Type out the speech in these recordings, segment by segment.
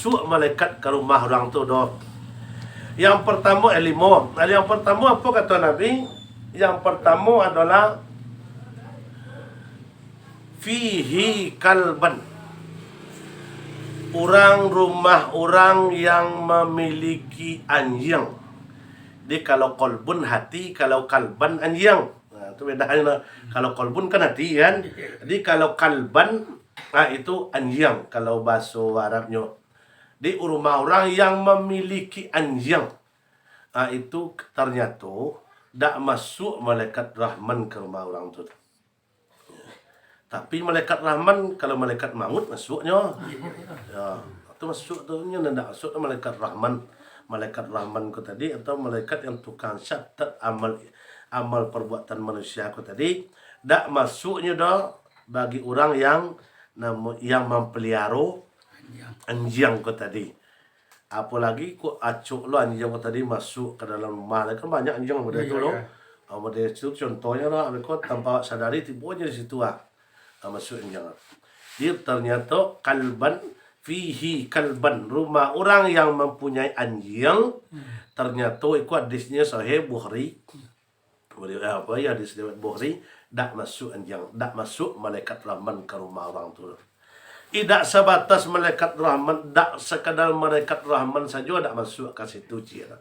masuk malaikat ke rumah orang tu doh. Yang pertama lima. Yang pertama apa kata Nabi? Yang pertama adalah fihi kalban. Orang rumah orang yang memiliki anjing. Jadi kalau kolbun hati, kalau kalban anjing. Nah, itu bedanya. Kalau kolbun kan hati kan. Jadi kalau kalban itu anjing kalau bahasa Arabnya. Di rumah orang yang memiliki anjing. Itu ternyata tak masuk malaikat Rahman ke rumah orang tu. Tapi malaikat Rahman, kalau malaikat maut masuknya. Ya, itu masuk tu nya tak masuk tu malaikat Rahman. Malaikat Rahman ku tadi atau malaikat yang tukang catat amal perbuatan manusia ku tadi, tak masuknya dah bagi orang yang mempelihara anjing ku tadi. Apalagi ku acuk lo anjing ku tadi masuk ke dalam rumah. Kan banyak anjing model tu lo. Model itu contohnya lah, mereka tanpa sadari tiba-tiba di situ masuk anjing. Dia ternyata kalban fihi kalban, rumah orang yang mempunyai anjing. Ternyata ikut hadisnya Sahih Bukhari. Apa ya hadis riwayat Bukhari, tak masuk anjing, tak masuk malaikat Rahman ke rumah orang tu. Tidak sebatas malaikat Rahman, tak sekadar malaikat Rahman saja tak masuk ke situ cira.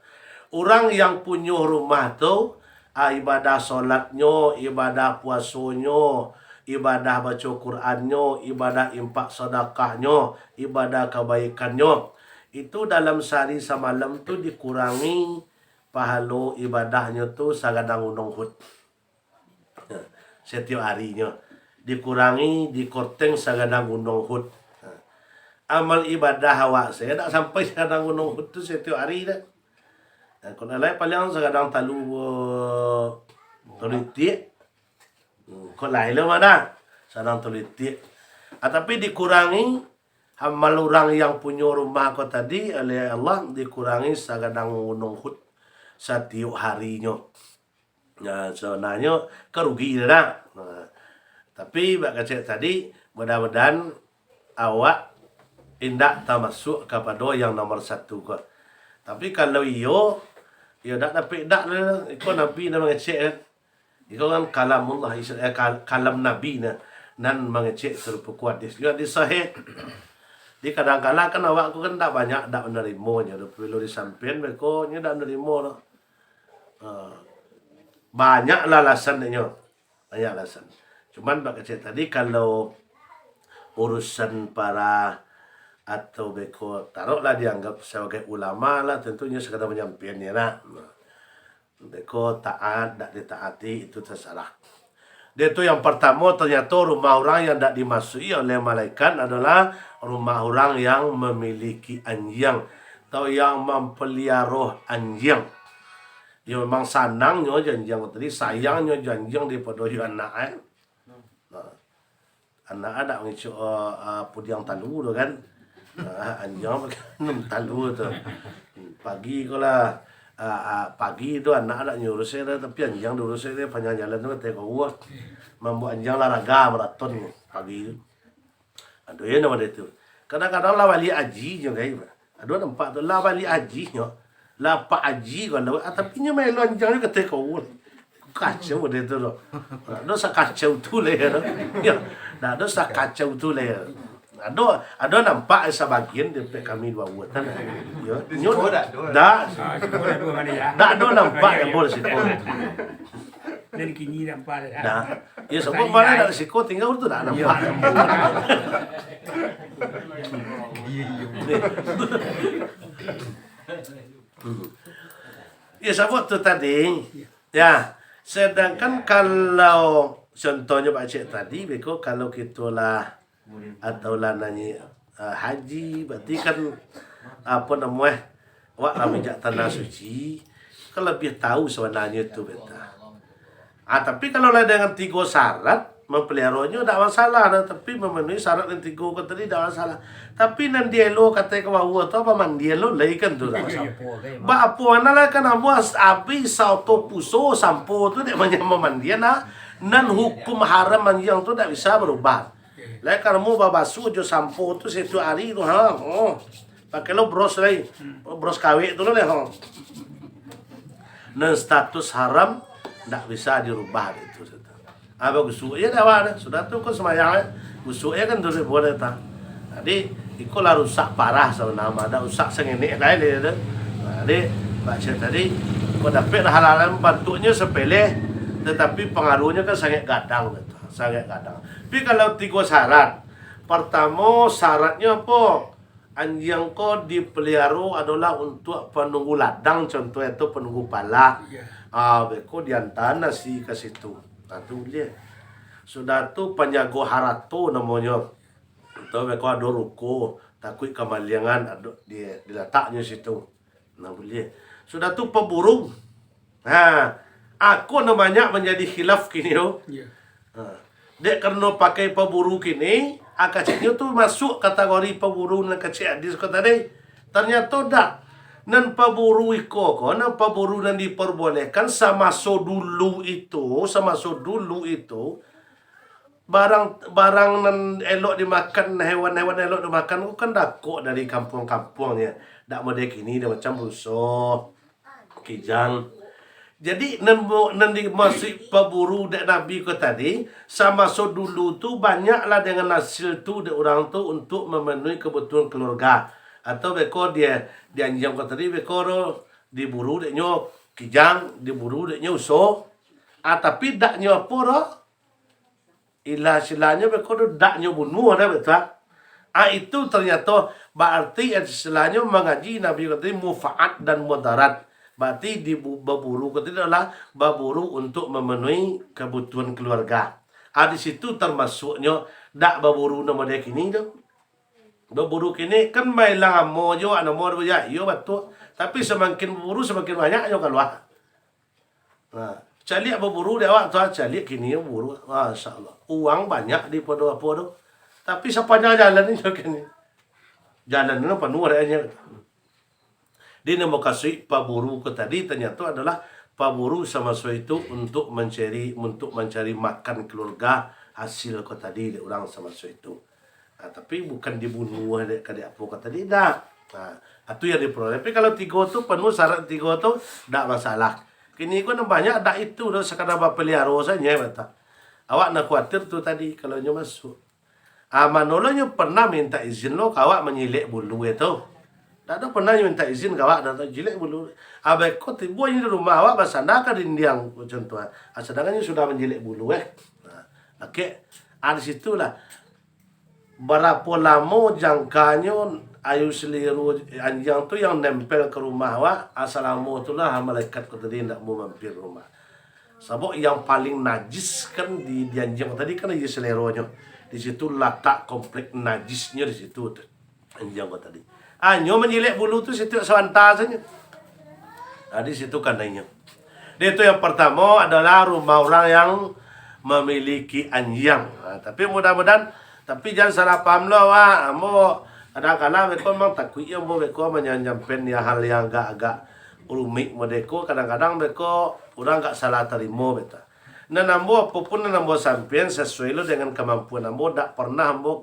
Orang yang punya rumah tu ibadah solatnya, ibadah puasanya, ibadah baca Qurannya, ibadah impak sedekahnya, ibadah kebaikannya, itu dalam sehari semalam tu dikurangi pahala ibadahnya tu sagadang gunung Hud. Setiap harinya dikurangi, dikorteng sagadang gunung Hud. Amal ibadah awak saya tak sampai sagadang gunung Hud tu setiap hari dah. Kalau lain paling sagadang talu politik. Kau lain lah mana? Sadang politik. Tapi dikurangi amal orang yang punya rumah kau tadi oleh Allah, dikurangi sagadang gunung Hud setiap harinya. Ya, sebenarnya kerugi dah. Tapi bak kacik tadi, mudah-mudahan awak indak termasuk kepada yang nomor satu kau. Tapi kalau ia tak dapat dak lah. Ikut Nabi dah mengecek kan. Itu kan kalamullah, kalam Nabi nan mengecek serupa kuat dia di sahih. Di kadang-kadang kan awak aku kan tak banyak tak menerimanya. Perlu disampaikan mereka nya tak menerima lah. Banyaklah alasannya. Banyak alasan. Cuman bak kecil tadi kalau urusan para atau beko taruhlah dianggap sebagai ulama lah, tentunya sekadar menyampaikannya lah. Beko taat, tak ditaati itu terserah. Dia itu yang pertama, ternyata rumah orang yang tak dimasuki oleh malaikat adalah rumah orang yang memiliki anjing atau yang mempelihara anjing. Ya memang sanangnya anjing tadi, sayangnya anjing daripada anak anak ada ngicu pudiang talu tu kan. Anjing pakai talu tu. Pagi kalau pagi tu anak ada nyuruh saya, tapi anjing diurus saya panjang jalan tu tengok gua. Membuat anjing olahraga maraton pagi tu. Aduh ya nama dia tu. Kadang-kadang lah wali haji je guys. Aduh nampak tu lah wali haji nya. Lah pak haji kalau tapi nya main anjing juga tengok gua. Kacau dia tu loh. Ada kacau tu leh. Ya, ada kacau tu leh. Ada nampak sebagian dekat kami dua buatan. Ya, nyut. Dah. Dah ada nampak yang boleh siko. Dan kini nampak dah. Dah. Ya sebab mana dah siko tinggal tu dah nampak. Ya sebab tu tadi. Ya. Sedangkan kalau contohnya Pak Cik tadi, beko kalau kita lah atau lah nanya haji, berarti kan apa namanya, awak lah bijak tanah suci, kan lebih tahu sebenarnya itu beta. Tapi kalau lah dengan 3 syarat mempeliharanya tak masalah, tapi memenuhi syarat yang 3 kata tadi tak masalah. Tapi nan dielo kata ke bahawa tu apa man dielo lagi kan tu lah. Ba apa lah kan amu abi sauto puso sampo tu dia menyama mandiana nan hukum haram yang tu tak bisa berubah. Lah kan amu babasu jo sampo tu satu hari tu Pakai lo bros lagi. Bros KW itu lo leh. Dan status haram tidak bisa dirubah itu. Apa gusuk ya dah ada. Sudah tu kau semayang gusuk ya kan tu boleh tak. Jadi ikut lah rusak parah sebenarnya. Ada rusak sengenik lain dia tu. Jadi baca tadi kau dapat hal-hal bentuknya sepele, tetapi pengaruhnya kan sangat gadang betul. Sangat gadang. Tapi kalau 3 syarat. Pertama syaratnya apa? Anjing kau dipelihara adalah untuk penunggu ladang, contohnya itu penunggu pala. Beko diantar nasi ke situ. Tu dia. Sudah tu penjago harato namanya. Itu beko ada ruko, takut kemaliangan ada diletaknya situ. Nah boleh. Sudah tu pemburu. Aku namanya menjadi khilaf kini yo. Dek karena pakai pemburu kini, kecilnya tu masuk kategori pemburu dan kecil di sekolah tadi. Ternyata tak. Nan pemburu iko ko, nan pemburu dan diperbolehkan sama so dulu itu, barang nan elok dimakan, hewan-hewan elok dimakan itu kan dakok dari kampung-kampungnya. Tak model kini dah macam rusuh, kijang. Jadi nan masih pemburu dek Nabi ko tadi sama so dulu tu banyaklah dengan hasil tu dek orang tu untuk memenuhi kebutuhan keluarga. Atau beko dia anjing ko tadi beko diburu deknyo kijang, diburu deknyo uso. Tapi daknyo apa ro? Istilahnya beko daknyo bunuh ada betul. Itu ternyata berarti istilahnya mengaji Nabi ko tadi mufaat dan mudarat. Berarti berburu itu adalah berburu untuk memenuhi kebutuhan keluarga. Di situ termasuknya dak berburu nama dia kini tu. Berburu kini kan mai lama jo ana mo ya yo betul. Tapi semakin berburu semakin banyak jo keluar. Calik berburu dia awak tu calik kini berburu. Masya-Allah. Uang banyak di apa tu. Tapi sepanjang jalan ni kini. Jalan ni penuh adanya. Dia nak kasih paburu ke tadi ternyata adalah paburu sama itu untuk mencari makan keluarga hasil ke tadi dia orang sama itu. Tapi bukan dibunuh dek apa ke tadi dah. Itu yang diperoleh. Tapi kalau 3 tu penuh syarat 3 tu tak masalah. Kini kan banyak dak itu dah sekadar pelihara saja betul. Awak nak khawatir tu tadi kalau nyo masuk. Manolonya pernah minta izin lo kawak menyilek bulu itu. Tak ada pernah minta izin kawak datang jilek bulu. Kau tiba di rumah awak basanakan dindiang contohnya. Sedangkan sudah menjilek bulu Okey. Di situlah berapa lama jangkanya ayu seliru anjing tu yang nempel ke rumah awak. Assalamu itulah malaikat kau tadi nak mau mampir rumah. Sebab yang paling najis kan di anjing tadi kan ayu selirunya. Di situ letak komplek najisnya di situ anjing kau tadi. Nyo menyilek bulu tu situ sewantar saja. Di situ kandainya. Dia itu yang pertama adalah rumah orang yang memiliki anjing. Tapi mudah-mudahan, tapi jangan salah paham lo, Amo kadang-kadang mereka memang takut yang mereka menyampaikan ya hal yang agak rumit mereka. Kadang-kadang mereka orang agak salah terima betul. Nah, nambo apapun nambo sampean sesuai lo dengan kemampuan nambo. Tak pernah nambo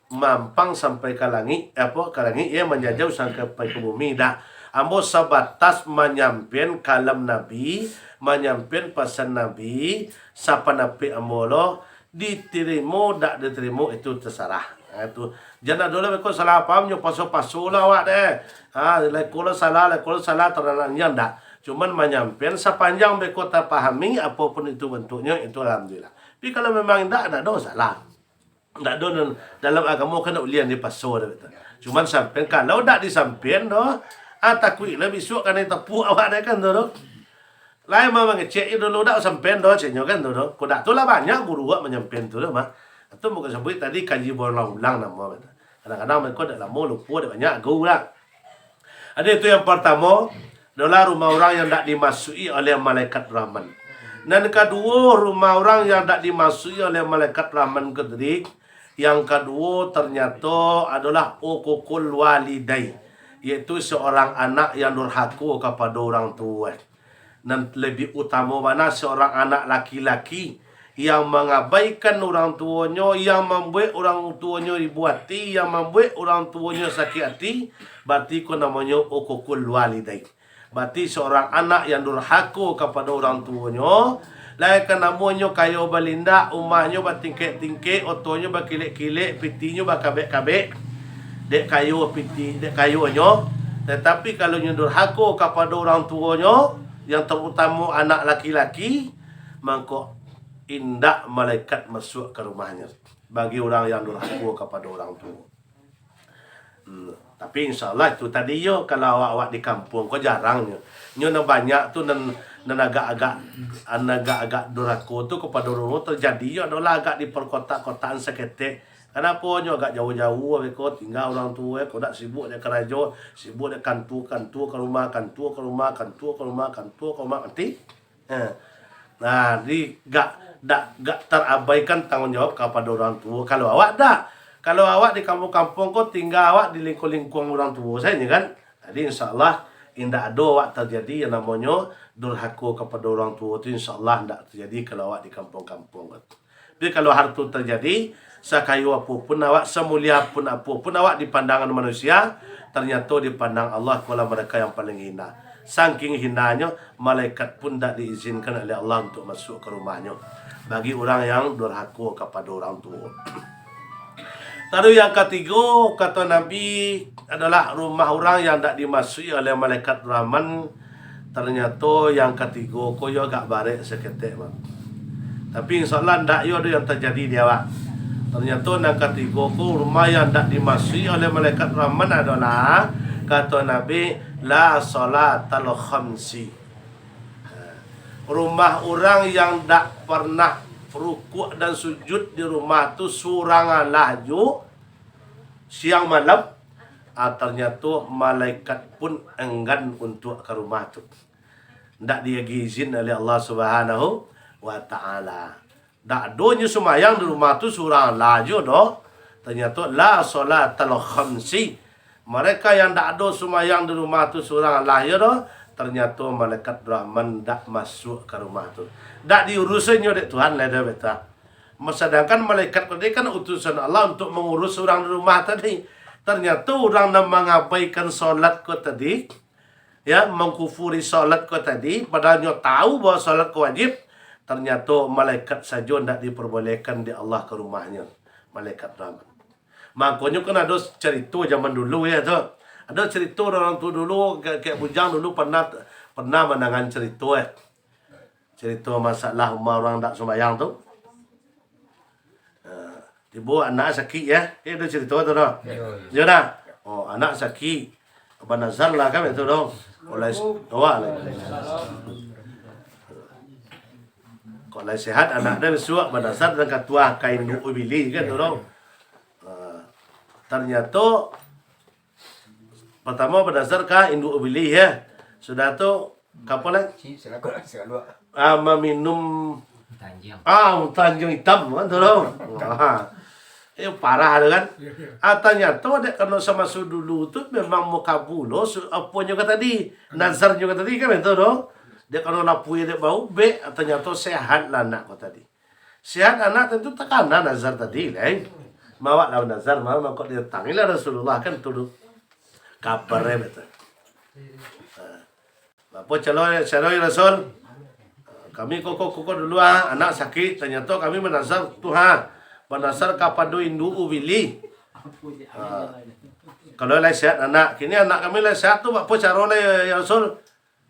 mampang sampai ke langit ia menjajah sampai ke bumi dah. Ambo sebatas menyampaikan kalam Nabi, menyampaikan pesan Nabi, siapa Nabi ambo lo diterima tak diterima itu terserah. Itu jangan dulu beko salah paham nyo pasu-pasu lah awak deh. Lekolo salah terlalu dah. Cuman menyampaikan sepanjang beko terpahami apapun itu bentuknya itu alhamdulillah. Tapi kalau memang tak ada dosa lah. Tak ada dalam agama kan ulian di pasal betul. Cuman sampai kalau tak disampaikan doh, takutlah besok kan tepuk awak dah kan doh. Lain mah ngecek dulu dak sampean doh cenyo kan doh. Ko dak tu lah banyak guru awak menyampaikan tu mah. Itu bukan sebut tadi kaji berulang-ulang nama betul. Kadang-kadang mereka dak lama lupa dak banyak guru lah. Ada itu yang pertama adalah rumah orang yang tak dimasuki oleh malaikat Rahman. Dan kedua rumah orang yang tak dimasuki oleh malaikat Rahman kediri. Yang kedua ternyata adalah uququl walidai, yaitu seorang anak yang durhaka kepada orang tua. Dan lebih utama mana seorang anak laki-laki yang mengabaikan orang tuanya, yang membuat orang tuanya ibu hati, yang membuat orang tuanya sakit hati, berarti ko namanya ukukul walidain. Berarti seorang anak yang durhaka kepada orang tuanya, laikan namanya kayo balinda, umahnya bertingkek-tingkek, otonya berkilik-kilik, pitinya berkabek-kabek, dek kayu piti, dek kayunya. Tetapi kalau yang durhaka kepada orang tuanya, yang terutama anak laki-laki, maka indak malaikat masuk ke rumahnya bagi orang yang durhaka kepada orang tua. Tapi insyaAllah itu tadi yo, kalau awak di kampung kau jarang nyo na banyak tu nan agak durhaka tu kepada orang tua terjadi yo adalah agak di perkota-kotaan seketik. Kenapa nyo agak jauh-jauh kau tinggal orang tua kau dak sibuk dia kerja, sibuk dia kantu ke rumah nanti. Nah, di gak terabaikan tanggung jawab kepada orang tua. Kalau awak kalau awak di kampung-kampung kau tinggal awak di lingkung orang tua saja kan. Jadi insyaAllah indah ada awak terjadi yang namanya durhaka kepada orang tua itu, insyaAllah tidak terjadi kalau awak di kampung-kampung. Tapi kalau hal itu terjadi, sakayu apapun awak, semulia pun apapun awak di pandangan manusia, ternyata dipandang Allah kuala mereka yang paling hina. Saking hinanya, malaikat pun tak diizinkan oleh Allah untuk masuk ke rumahnya. Bagi orang yang durhaka kepada orang tua. Lalu yang ketiga, kata Nabi, adalah rumah orang yang tak dimasuki oleh malaikat Rahman. Ternyata yang ketiga, koyo agak barik seketik. Tapi insyaAllah tak ada yang terjadi dia. Ternyata yang ketiga, rumah yang tak dimasuki oleh malaikat Rahman adalah, kata Nabi, la salatal khamsi. Rumah orang yang tak pernah rukuk dan sujud di rumah tu surangan laju siang malam, ternyata malaikat pun enggan untuk ke rumah tu. Tak dia izin oleh Allah Subhanahu wa Ta'ala. Tak donya semayang di rumah tu surangan laju doh. Ternyata la salatal khamsi. Mereka yang tak ada semayang di rumah tu surangan laju doh, ternyata malaikat Rahman tak masuk ke rumah tu. Tak diurusannya oleh Tuhan lah dah beta. Sedangkan malaikat tadi kan utusan Allah untuk mengurus orang di rumah tadi. Ternyata orang yang mengabaikan solat ko tadi, ya, mengkufuri solat ko tadi, padahalnya tahu bahawa solat ko wajib, ternyata malaikat saja tidak diperbolehkan di Allah ke rumahnya. Malaikat Rahman. Makanya kan ada cerita zaman dulu ya tu. Ada cerita orang tu dulu, kayak bujang dulu pernah menangan cerita cerita masalah orang tak sembahyang tu. Tiba anak sakit ya. Ada cerita tu dah. Ya dah. Oh, anak sakit. Abang Nazar lah kan itu dong. Oleh awak lah. Kalau sehat anak dia besok Abang Nazar dan ketua kain ubili kan tu dong. Ternyata pertama berdasarkan induk beli ya. Sudah tu kapal minum tanjung hitam kan tu dong. Parah kan. Ternyata dia kalau sama dulu tu memang muka bulu apa juga tadi. Nazar juga tadi kan itu dong. Dia kalau lapui dia bau be ternyata sehat lah anak kau tadi. Sehat anak tentu tekanan nazar tadi lah. Mawak lawan nazar mawak kok dia tangilah Rasulullah kan tu kabarnya betul. Apa calon Rasul? Kami koko dulu anak sakit, ternyata kami menazar Tuhan, menazar kepada induk ubili. Kalau lah sehat anak, kini anak kami lah sehat tu, apa cara ya Rasul?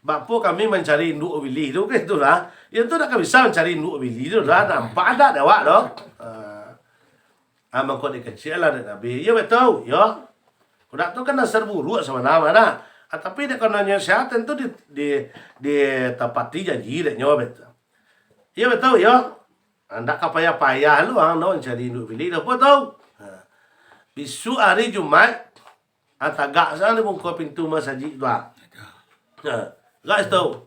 Bapa kami mencari induk ubili tu kan itulah. Itu tak bisa mencari induk ubili tu dah, nampak ada dewak doh. Mangkok dia kecil lah Nabi. Ya betul, ya. Kuda tu kan dasar buruk sama nama dah. Tapi dia kononnya sehat tentu di tapati janji dia nyawa betul. Ya betul, ya. Anda kapaya-payah lu no cari induk bili dah tahu. Bisu hari Jumat tagak sana buka pintu masjid doa. Guys tahu.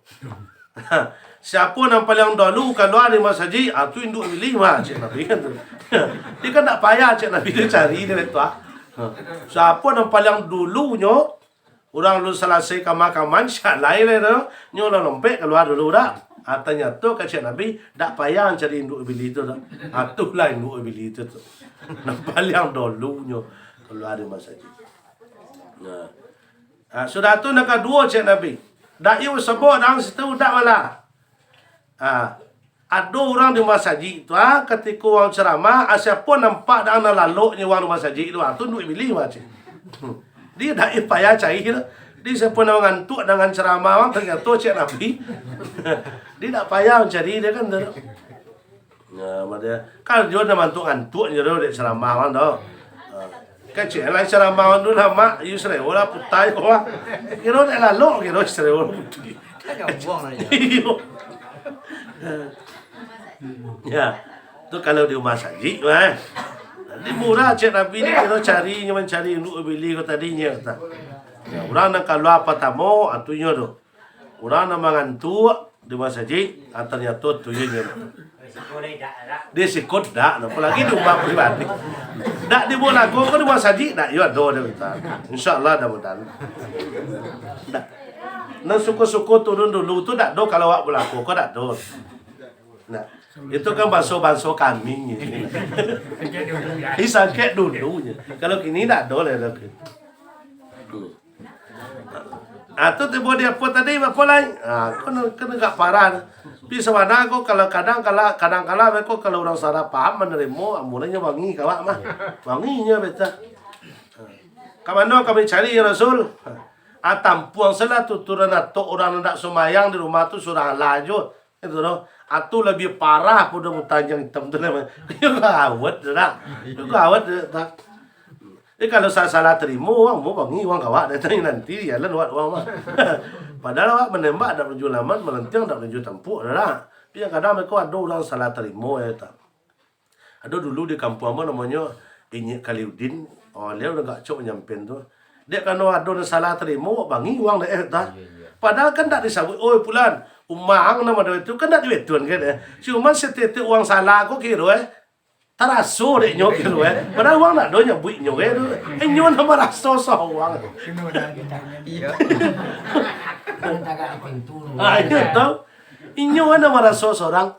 Siapa yang paling dahulu kalau ada masjid, tu induk bili mah cik Nabi kan tu. Dia kan tak payah cik Nabi dia cari dia betul. Siapa yang paling dulunya orang lu selesai kamar-kamar syak lain tu, nyo lempek keluar dulu dah. Ternyata kata Nabi, tak payah cari induk bili tu dah. Itulah induk bili tu. Nampak yang dulunya keluar dari masjid. Sudah tu nak kedua cik Nabi. Dak iu sebut dalam situ dak malah. Ada orang di masjid tu ketika orang ceramah, siapa nampak dak laloknya orang di masjid tu, tu duit bili macam. Dia dak payah cari dah. Dia siapa nak ngantuk dengan ceramah orang ternyata cik Nabi. Dia tak payah mencari dia kan tu. Kan dia dah ngantuk je dia ceramah orang tu. Kan cik lain ceramah orang tu nama you sereo lah putai orang. Kira dak lalok kira sereo putai. Kan buang aja. Ya. Tu kalau di rumah saji Di murah cik Nabi ni kira cari mencari induk bili ko tadinya kata. Orang nak keluar pertama atunya tu. Orang nak mengantuk di masjid ternyata tuyunya. Dia sikut dak, apalagi di rumah pribadi. Dak di bola ko di masjid dak yo ada dia kata. Insyaallah dah mudah. Dak. Nan suku-suku turun dulu tu dak do kalau awak berlaku ko dak do. Nah, itu kan banso-banso kambing ni. Sakit dulunya. Kalau kini dak do lah. Tu tiba dia apa tadi apa lain? Kena gak parah. Pi sawana ko kalau kadang-kala mereka kalau orang salah paham menerima mulanya wangi kawak mah. Wanginya beta. Kamano kami cari ya Rasul. Tampuang salah tu turun atok orang nak semayang di rumah tu surah laju. Itu loh. Atu lebih parah pada mutanjang hitam tu lah. Yo gawat dah. Yo gawat dah. Kalau saya salah terima orang mau bangi orang kawak datang nanti ya lan uang mah. Padahal awak menembak dak menuju laman, melentiang dak menuju tempuk dah. Tapi kadang mereka ada orang salah terima ya tak. Ada dulu di kampung apa namanya Inyek Kaliudin, dia udah gak cok nyampen tu. Dia kan ada salah terima bangi uang dah tak. Padahal kan tak disebut, oi pulan, umang nama dia itu kan tak dibetuan kan. Cuma setiap uang salah aku kira taraso dek nyok gitu padahal uang nak donya buik nyok tu nyok nama raso uang Kena dah kita. Iya. Kan tak ada pintu. itu tahu nyok nama raso seorang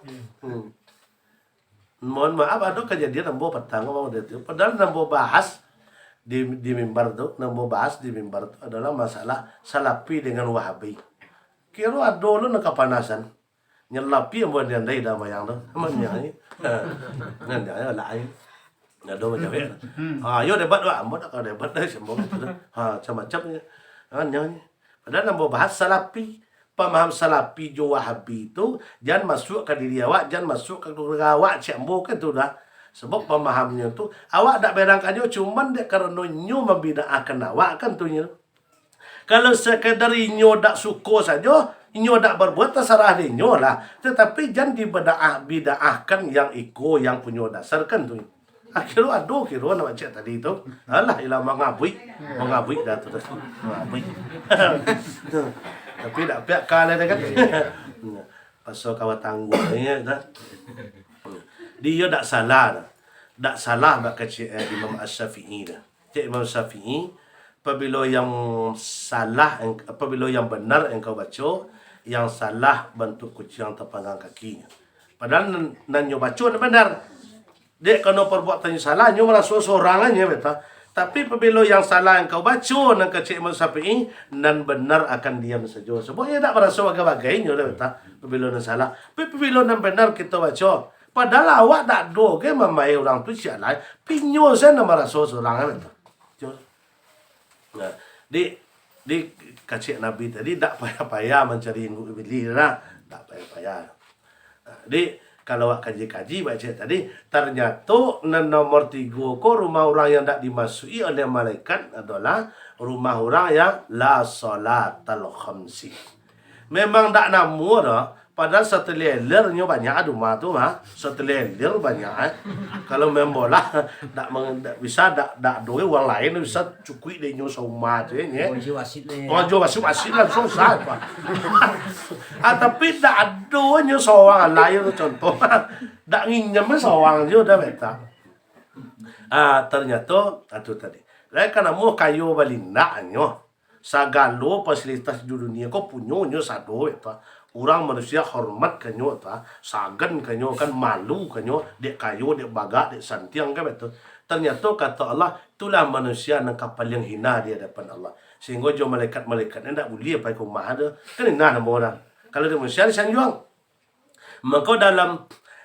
mohon maaf ada kejadian nambo petang mau dia tu padahal nambo bahas di mimbar tu nambo bahas di mimbar tu adalah masalah salapi dengan wahabi kira ada lu nak kepanasan nyelapi yang buat yang dah mayang tu namanya ni nên để lại là đôi mà chả vô để bắt đoạn mất ở để bắt đấy sẽ muốn cho mà chấp nhớ padahal nambah bahas salafi paham salafi jo wahabi itu jangan masuk ke diri awak jangan masuk ke keluarga awak cembo kan tu dah sebab pemahamnya tu awak tak berangkatnya cuman dia karena nyo membida'ahkan awak kan tu nya kalau sekadar inyo dak suko saja, inyo dak berbuat terserah inyo lah. Tetapi jangan bida'ahkan yang iko yang punya dasar kan tu. Akhirnya aduh kira nak cak tadi tu. Alah ilah mengabui dah tu. Mengabui. Tapi dak pihak kalah dah kan. Pasal kawan tangguhnya dah. Dia dak salah dah. Dak salah bak kecil Imam Asy-Syafi'i dah. Cik Imam Syafi'i apabila yang salah, apabila yang benar engkau baca, yang salah bentuk kucing terpanggang kakinya. Padahal nanyo baca benar. Dia kena perbuatan yang salah, nyo merasa sorangannya beta. Tapi apabila yang salah engkau baca nan kecik Imam Syafi'i nan benar akan diam saja. Sebab ia tak merasa bagai-bagainya beta. Apabila nan salah, tapi apabila nan benar kita baca. Padahal awak tak do ke mamai orang tu siap lain. Pinyo saya nak merasa sorangan beta. Nah, di kacik Nabi tadi tak payah-payah mencari ilmu bili lah, tak payah-payah. Kalau awak kaji-kaji baca tadi ternyata nomor 3 ko rumah orang yang tak dimasuki oleh malaikat adalah rumah orang yang la salatal khamsi. Memang tak namu dah. Padahal setelelernya banyak rumah tu mah, seteleler banyak. Kalau main bola tak bisa tak doi orang lain bisa cukui dia nyo sama tu ya. Orang wasit ni. Orang jual wasit lah susah pak. Tapi tak ada nyo seorang lain contoh. Tak nginyam seorang je dah beta. Ternyata itu tadi. Lain kan mau kayu balinda nyo. Sagalo fasilitas di dunia ko punyo nyo sado eta. Orang manusia hormat kanyo ta, sagan kanyo kan, malu kanyo, dek kayo, dek bagak, dek santiang kan betul. Ternyata kata Allah, itulah manusia yang paling hina di hadapan Allah. Sehingga jo malaikat-malaikat hendak boleh apa ke rumah ada, kan hina nama orang. Kalau dia manusia dia sanjuang. Maka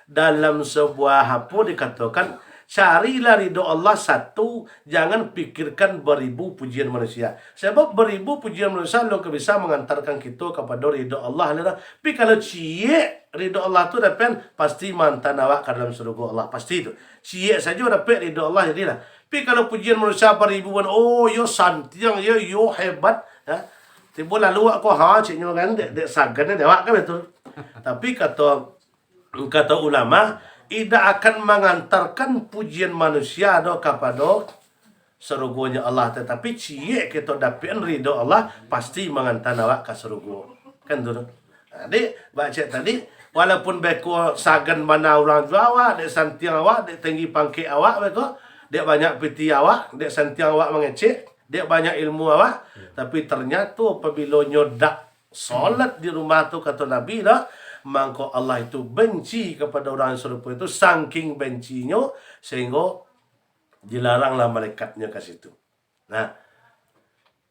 dalam sebuah apa dikatakan, carilah ridho Allah satu, jangan pikirkan beribu pujian manusia. Sebab beribu pujian manusia lo bisa mengantarkan kita kepada ridho Allah. Tapi kalau cie ridho Allah tu dapat pasti mantan awak ke dalam surga Allah, pasti itu. Cie saja dapat ridho Allah jadilah. Tapi kalau pujian manusia beribuan, oh yo santiang, yo hebat, ya. Tiba lalu aku ciknya kan dek sagan dek awak kan betul. Tapi kata ulama, tidak akan mengantarkan pujian manusia kepada surganya Allah, tetapi cie kita dapat ridho Allah pasti mengantar awak ke surga, kan tu. Jadi baca tadi, walaupun beko sagan mana orang Jawa, dek santiang awak, dek tinggi pangkit awak beko, dek banyak piti awak, dek santiang awak mengecek, dek banyak ilmu awak, tapi ternyata apabila nyodak solat di rumah tu kata Nabi dah, maka Allah itu benci kepada orang yang serupa itu, saking bencinya sehingga dilaranglah malaikatnya ke situ. Nah,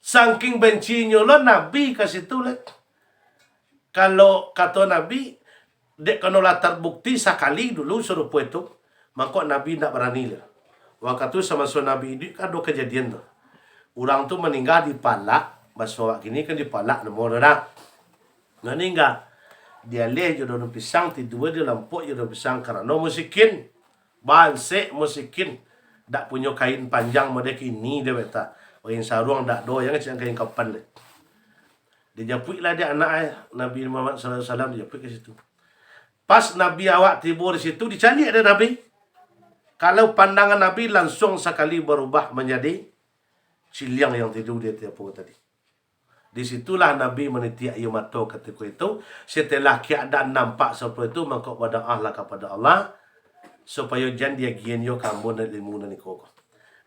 saking bencinya lah Nabi ke situ lah. Kalau kata Nabi, dek kena latar bukti sekali dulu serupa itu, maka Nabi tak berani lah. Waktu itu sama Nabi itu ada kejadian tu. Orang tu meninggal di palak, bahasa kini kan di palak nomor dah. Meninggal. Dia leh jodoh pisang, tidur dia lampuk jodoh pisang kerana musikin. Bansek musikin. Tak punya kain panjang model kini dia beta. Kain sarung tak do yang macam kain kapan le. Dia japuk lah dia anak Nabi Muhammad sallallahu alaihi wasallam, dia japuk ke situ. Pas Nabi awak tidur di situ, dicari ada Nabi. Kalau pandangan Nabi langsung sekali berubah menjadi ciliang yang tidur dia tiap tadi. Disitulah Nabi meniti air mata ketika itu. Setelah keadaan nampak seperti itu, maka berdoalah kepada Allah supaya jangan dia gienyo kamu dan ilmu dan ikut.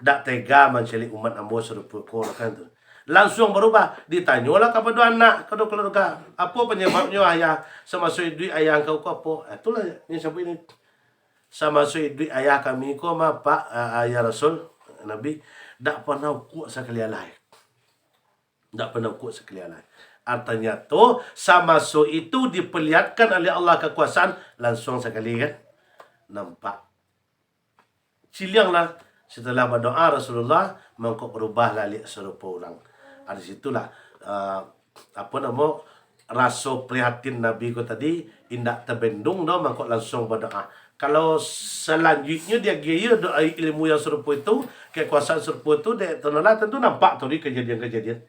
Tak tega mencari umat ambo serupa kau kan tu. Langsung berubah. Ditanyalah kepada anak, kepada keluarga, apa penyebabnya ayah sama duit ayah kau apa? Itulah yang sampai ini. Sama duit ayah kami ko pak ayah Rasul Nabi tak pernah kuat sekali lain. Tak pernah kuat sekali lain. Artinya tu sama itu diperlihatkan oleh Allah kekuasaan langsung sekali kan nampak. Cilianglah setelah berdoa Rasulullah maka berubah lalik serupa orang. Di situlah apa nama rasa prihatin Nabi ko tadi indak terbendung dah maka langsung berdoa. Kalau selanjutnya dia gaya doa ilmu yang serupa itu, kekuasaan serupa itu, dia tentu nampak tu di kejadian-kejadian.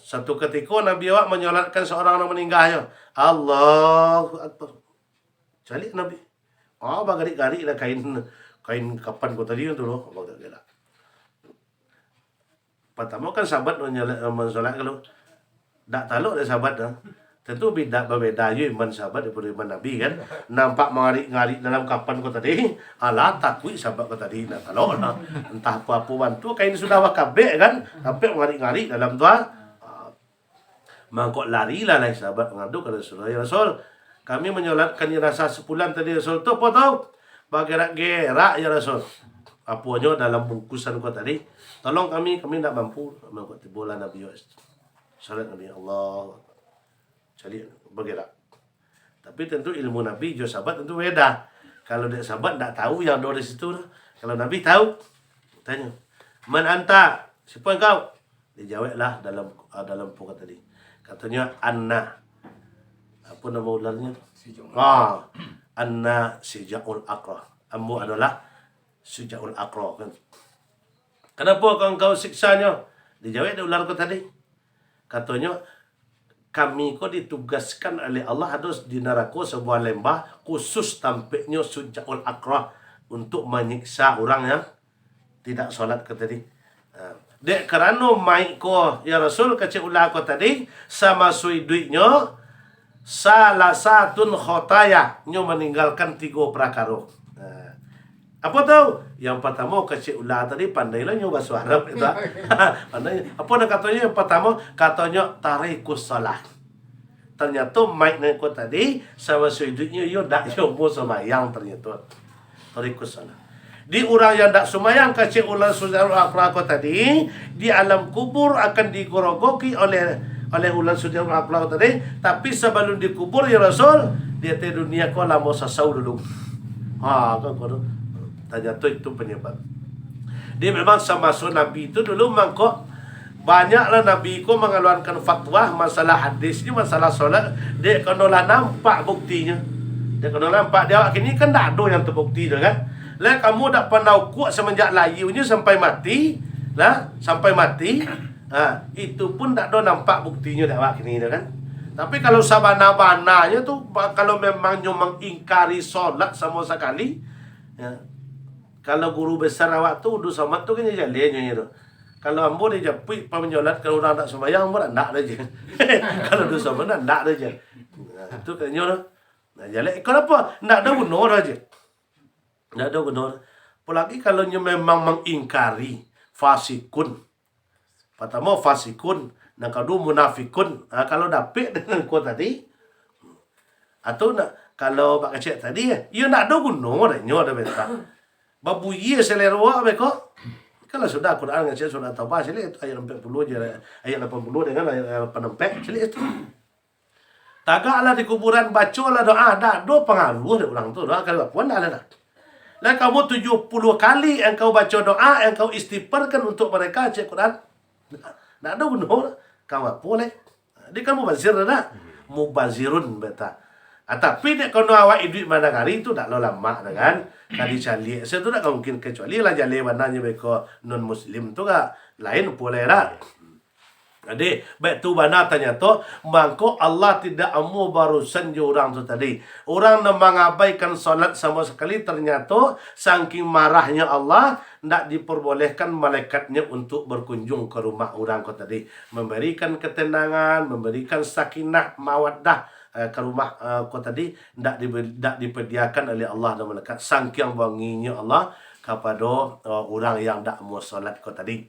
Satu ketika Nabi awak menyolatkan seorang yang meninggalnya. Allahu Akbar. Calik Nabi. Bagarik-garik lah kain kapan ko tadi tu loh. Pertama kan sahabat mensolat kalau tak taluk ada sahabat dah. Tentu berbeda je iman sahabat daripada iman Nabi kan. Nampak mengarik-ngarik dalam kapan ko tadi. Alah takut sahabat ko tadi. Nak taluk lah. Entah apa-apa bantu. Kain sudah wakabek kan. Sampai mengarik-ngarik dalam tuan. Maka larilah lah sahabat mengadu kepada Rasulullah. Ya Rasul, kami menyolatkan jenazah sepulang tadi Rasul. Tu apa tahu? Bergerak-gerak ya Rasul. Apanya dalam bungkusan ko tadi. Tolong kami tak mampu. Maka tibalah Nabi salat Nabi Allah. Cari bergerak. Tapi tentu ilmu Nabi jo sahabat tentu beda. Kalau dia sahabat tak tahu yang ada di situ. Kalau Nabi tahu, tanya, "Man anta?" Siapa engkau? Dijawablah dalam pokok tadi. Katanya Anna. Apa nama ularnya? Anna Sijaul Aqra. Ambo adalah Sijaul Aqra kan. Kenapa kau siksanya? Dijawab ada ular ko tadi. Katanya kami ko ditugaskan oleh Allah ada di neraka sebuah lembah khusus tampaknya Sujaul Aqra untuk menyiksa orang yang tidak solat ke tadi. Dek kerana mai ko ya Rasul kecil ulah ko tadi sama duitnya salah satun khotaya nyo meninggalkan 3 perkara. Apa tahu? Yang pertama kecil ulah tadi pandailah nyo bahasa Arab itu. Pandai. Apa nak katanya? Yang pertama katanya tarikus salat. ternyata mic ni ko tadi sama sudutnya yo dak yo mo semayang ternyata. Tarikut salah. Di orang yang tak semayang kecil ulang saudara ko tadi di alam kubur akan digorogoki oleh ulang saudara ko tadi, tapi sebelum dikubur ya Rasul dia di dunia ko lama sasau dulu. Kan ko tanya tu itu penyebab. Dia memang sama Nabi itu dulu mangkok banyaklah Nabi ko mengeluarkan fatwa masalah hadis ni, masalah solat. Dia kena nampak buktinya. Dia kena nampak dia kini kan tak ada yang terbukti dah kan. Lah kamu dak pernah kuat semenjak layunya sampai mati, lah sampai mati. Itu pun tak ada nampak buktinya dak awak kini dah kan. Tapi kalau sabana-bananya tu kalau memang mengingkari solat sama sekali, ya. Kalau guru besar awak tu udah sama tu kan jalannya tu. Kalau ambo dia japui pemenjolat kalau orang tak sembahyang ambo nak dah je. Kalau dosa mana nak dah je. Itu katanya lah. Nah, jalan kenapa? Nak ada guna dah je. Nak ada guna. Apalagi kalau memang mengingkari fasikun. Pertama fasikun, yang kedua munafikun. Kalau dapat dengan kau tadi atau nak kalau pak kecil tadi ya nak ada guna dah nyo dah beta. Babu ye selera wa beko. Kalau sudah Quran ngecek sudah Taubah sila itu ayat 40 je, ayat 80 dengan ayat 84 sila itu. Tagaklah di kuburan bacalah doa, dah do pengaruh dia ulang tu doa kalau puan dah ada. Lah kamu 70 kali engkau baca doa, engkau istighfarkan untuk mereka cek Quran. Nak ada guna kamu boleh. Dia kan mubazir dah. Mubazirun beta. Tapi dia kalau awak duit mana hari itu tak lama kan. Kali cali. Saya tu tak mungkin kecuali lah jali mananya mereka non muslim tu kan lain boleh lah. Jadi baik tu mana tanya tu mangko Allah tidak amu barusan je orang tu tadi. Orang yang mengabaikan solat sama sekali ternyata saking marahnya Allah tidak diperbolehkan malaikatnya untuk berkunjung ke rumah orang tu tadi, memberikan ketenangan, memberikan sakinah mawaddah ke rumah kau tadi tidak diperdiakan oleh Allah dan malaikat saking wanginya Allah kepada orang yang tak mau solat kau tadi.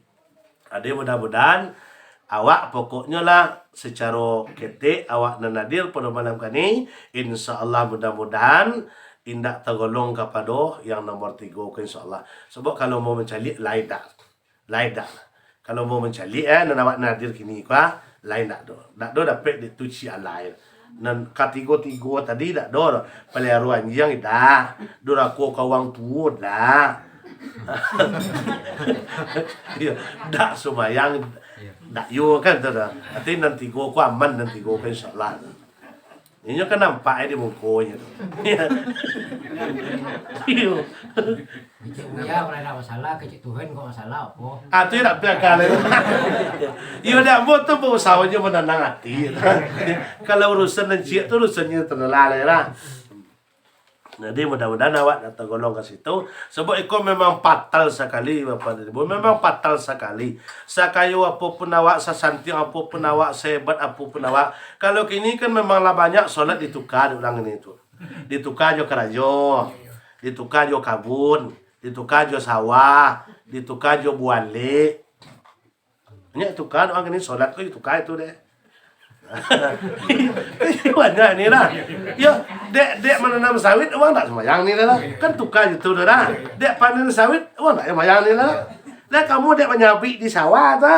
Ada mudah-mudahan awak pokoknya lah secara ketik awak nadir pada malam kini insya-Allah mudah-mudahan indak tergolong kepada yang nombor 3 insya-Allah. Sebab kalau mau mencari lain dah. Kalau mau mencari awak nadir kini kah lain dak do. Dak do dapat dituci lain. Dan kategori 3 tadi dak do peliharuan yang dah. Dora ko kawang tua dah. Ya, dak sumayang dak yo kan tu dah. Nanti nanti go ku aman nanti go kan insya-Allah. Ini kan nampak di mukonya. Iyo. Cik Buya pernah ada masalah ke Cik Tuhan kok masalah apa? Itu tak pelakar lagi. Iyo dak buat tu usahanya menenang hati. Kalau urusan dan cik tu urusannya terlalu lah. Jadi mudah-mudahan awak nak tergolong ke situ. Sebab ikut memang fatal sekali Bapak dan Ibu. Memang fatal sekali. Sakayu apapun awak, sesanting apapun awak, sehebat apapun awak. Kalau kini kan memanglah banyak solat ditukar orang ini tu. Ditukar jo kerajo, ditukar jo kabun, ditukar jo sawah, ditukar jo buale. Banyak tukar orang ini solat kau ditukar itu deh. Banyak ni lah. Ya, dek menanam sawit orang tak sembahyang ni lah. Kan tukar gitu dah. Dek panen sawit orang tak sembahyang ni lah. Lah kamu dek menyabi di sawah tu.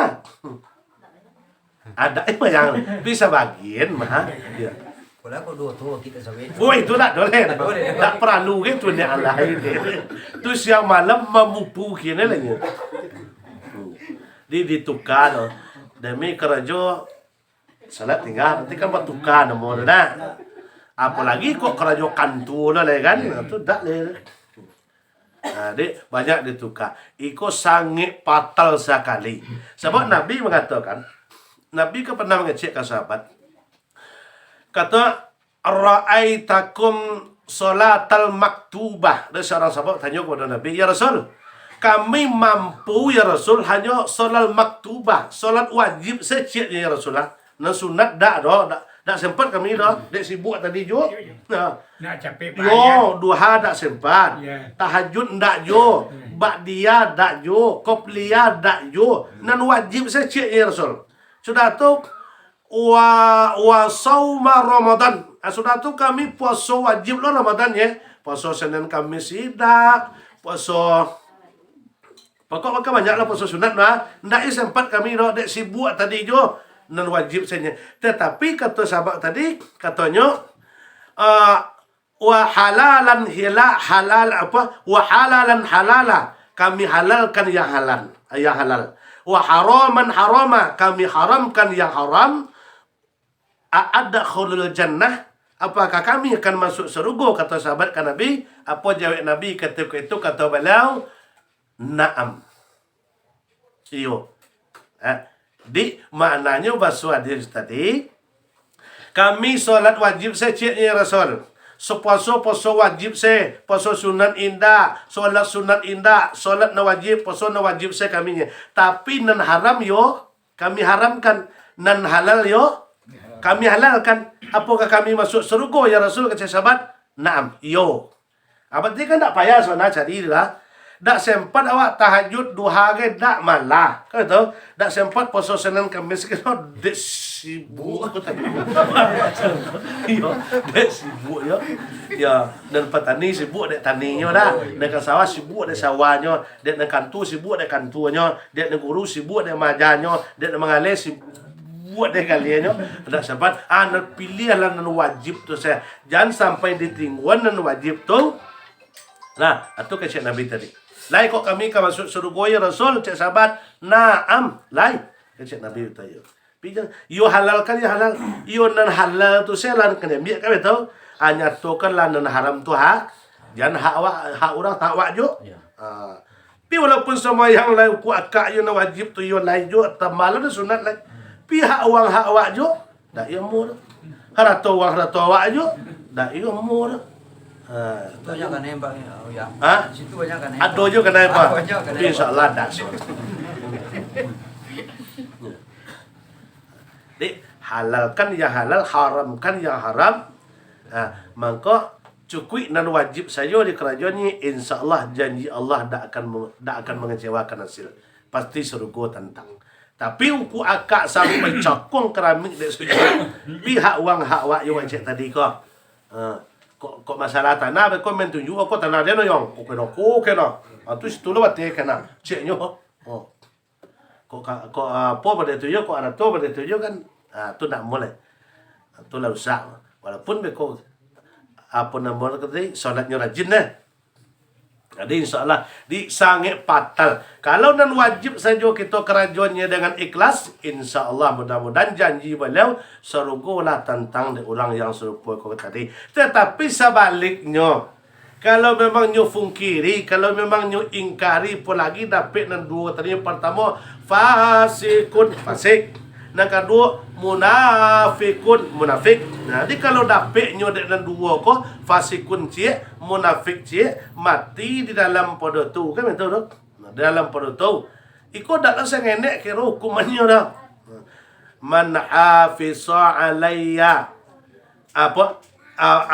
Ada yang bisa bagian mah. Ya. Kalau aku dua tu kita sawit. Oh itu tak boleh. Tak perlu ke tu ni Allah ini. Tu siang malam memupu kini lah ni. Ditukar demi kerja salat tinggal nanti kan buat tukar nomor dah. Apalagi kok kerja kantor lah kan. Itu dak le. Dek banyak ditukar. Iko sangat fatal sekali. Sebab Nabi mengatakan, Nabi kan pernah mengecek ke sahabat. Kata ra'aitakum salatal maktubah. Dan seorang sahabat tanya kepada Nabi, ya Rasul, kami mampu ya Rasul hanya solat maktubah, solat wajib saja ya Rasulullah. Nan sunat dak doh, dak sempat kami doh. Dek sibuk tadi jo. Nak capek Yo, duha dak sempat. Ya. Tahajud ndak jo. Ba'diyah dak jo, qobliyah dak jo. Nan wajib saja ya Rasul. Sudah tu wa sauma Ramadan. Sudah tu kami puasa wajib lo Ramadan ya. Puasa Senin Kamis tidak, puasa pokok banyak lah puasa sunat lah. Ndak sempat kami dek sibuk tadi jo nan wajib saja. Tetapi kata sahabat tadi katanya wa halalan halal apa? Wa halalan halala. Kami halalkan yang halal. Wa haraman harama. Kami haramkan yang haram. A'adda khulul jannah. Apakah kami akan masuk surga? Kata sahabat kan Nabi. Apa jawab Nabi ketika itu? Kata beliau, na'am. Iyo. Di maknanya bahasa hadis tadi, kami solat wajib seciknya Rasul. Sepuasa wajib se, puasa sunat indah, solat sunat indah, solat na wajib, puasa na wajib se kami. Tapi nan haram yo, kami haramkan. Nan halal yo, kami halalkan. Apakah kami masuk surga ya Rasul? Kata sahabat, naam, yo. Berarti kan tak payah soalnya cari lah. Tak sempat awak tahajud duha ke tak malah. Kau tahu? Tak sempat puasa Senin Kamis ke dek sibuk aku tadi. Yo, dek sibuk yo. Ya, dan petani sibuk dek taninya dah. Dek sawah sibuk dek sawahnya, dek kantu sibuk dek kantunya, dek guru sibuk dek majanya, dek mengalir sibuk buat deh kalian yo. Ada sahabat, nak pilih lah nan wajib tu saya. Jangan sampai ditingguan nan wajib tu. Nah, itu kata Nabi tadi. Lai kok kami ka masuk surga ya Rasul, cak sahabat. Naam, lai kata Nabi tadi. Pijang, yo halalkan ya halal. Yo nan halal tu saya lan kena biar kami tahu. Hanya tu kan lah nan haram tu hak. Jangan hak orang tak wak jo. Pi walaupun semua yang lain ku akak yo nan wajib tu yo lai jo tamal tu sunat lai. Pihak wang hak awak jo, dak ia mu dah. Harato wang harato awak jo, dak ia mu dah. Banyak kan nembak ya. Situ banyak kan nembak. Ado jo kena apa? Banyak kan Insya-Allah dak. Dik halalkan yang halal, haramkan yang haram. Maka cukup nan wajib saja di kerajaan ni, insya-Allah janji Allah dak akan mengecewakan hasil. Pasti surga tentang. Tapi uku akak sampai cakung keramik dek sujud. Pihak wang hak wak yo cek tadi kok. Kok masalah tanah be komen tunjuk kok tanah dia no yang. Oke no. Tu situ lo bate kana. Cek nyo. Kok apa pada tu yo kok ada tu pada tu yo kan. Tu nak mulai. Tu lah rusak. Walaupun be kok apa nama tadi solatnya rajin dah. Jadi insyaAllah di sangat patal. Kalau dan wajib saja kita kerajaannya dengan ikhlas, insyaAllah mudah-mudahan janji beliau serugolah tentang orang yang serupa kau tadi. Tetapi sebaliknya, kalau memang nyu fungkiri, kalau memang nyu ingkari pun lagi dapat nan dua tadi. Yang pertama fasikun, fasik. Yang kedua munafikun, munafik. Nah, jadi kalau dapat nyu dan dua ko fasikun cik, munafik cik, mati di dalam pada tu kan betul tak? Nah, dalam pada tu. Iko dak rasa ngenek kira hukumannya dah. Man hafiza alayya apa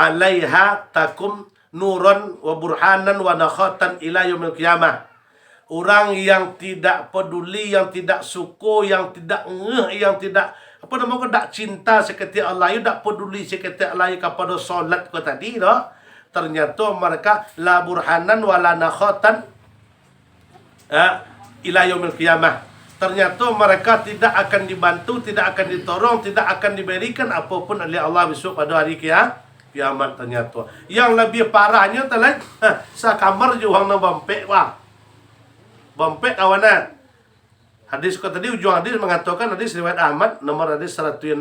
alaiha takum nuran wa burhanan wa nakhatan ila yaumil qiyamah. Orang yang tidak peduli, yang tidak suka, yang tidak yang tidak apa nama ko dak cinta seketika Allah, you dak peduli seketika Allah kepada solat ko tadi dah. Ternyata mereka la burhanan wala nakhatan ila yaumil qiyamah. Ternyata mereka tidak akan dibantu, tidak akan ditolong, tidak akan diberikan apapun oleh Allah besok pada hari kiamat ternyata. Yang lebih parahnya telah sakamar je orang nak bampek wah. Bampek kawanan. Hadis ko tadi ujung hadis mengatakan hadis riwayat Ahmad nomor hadis 169.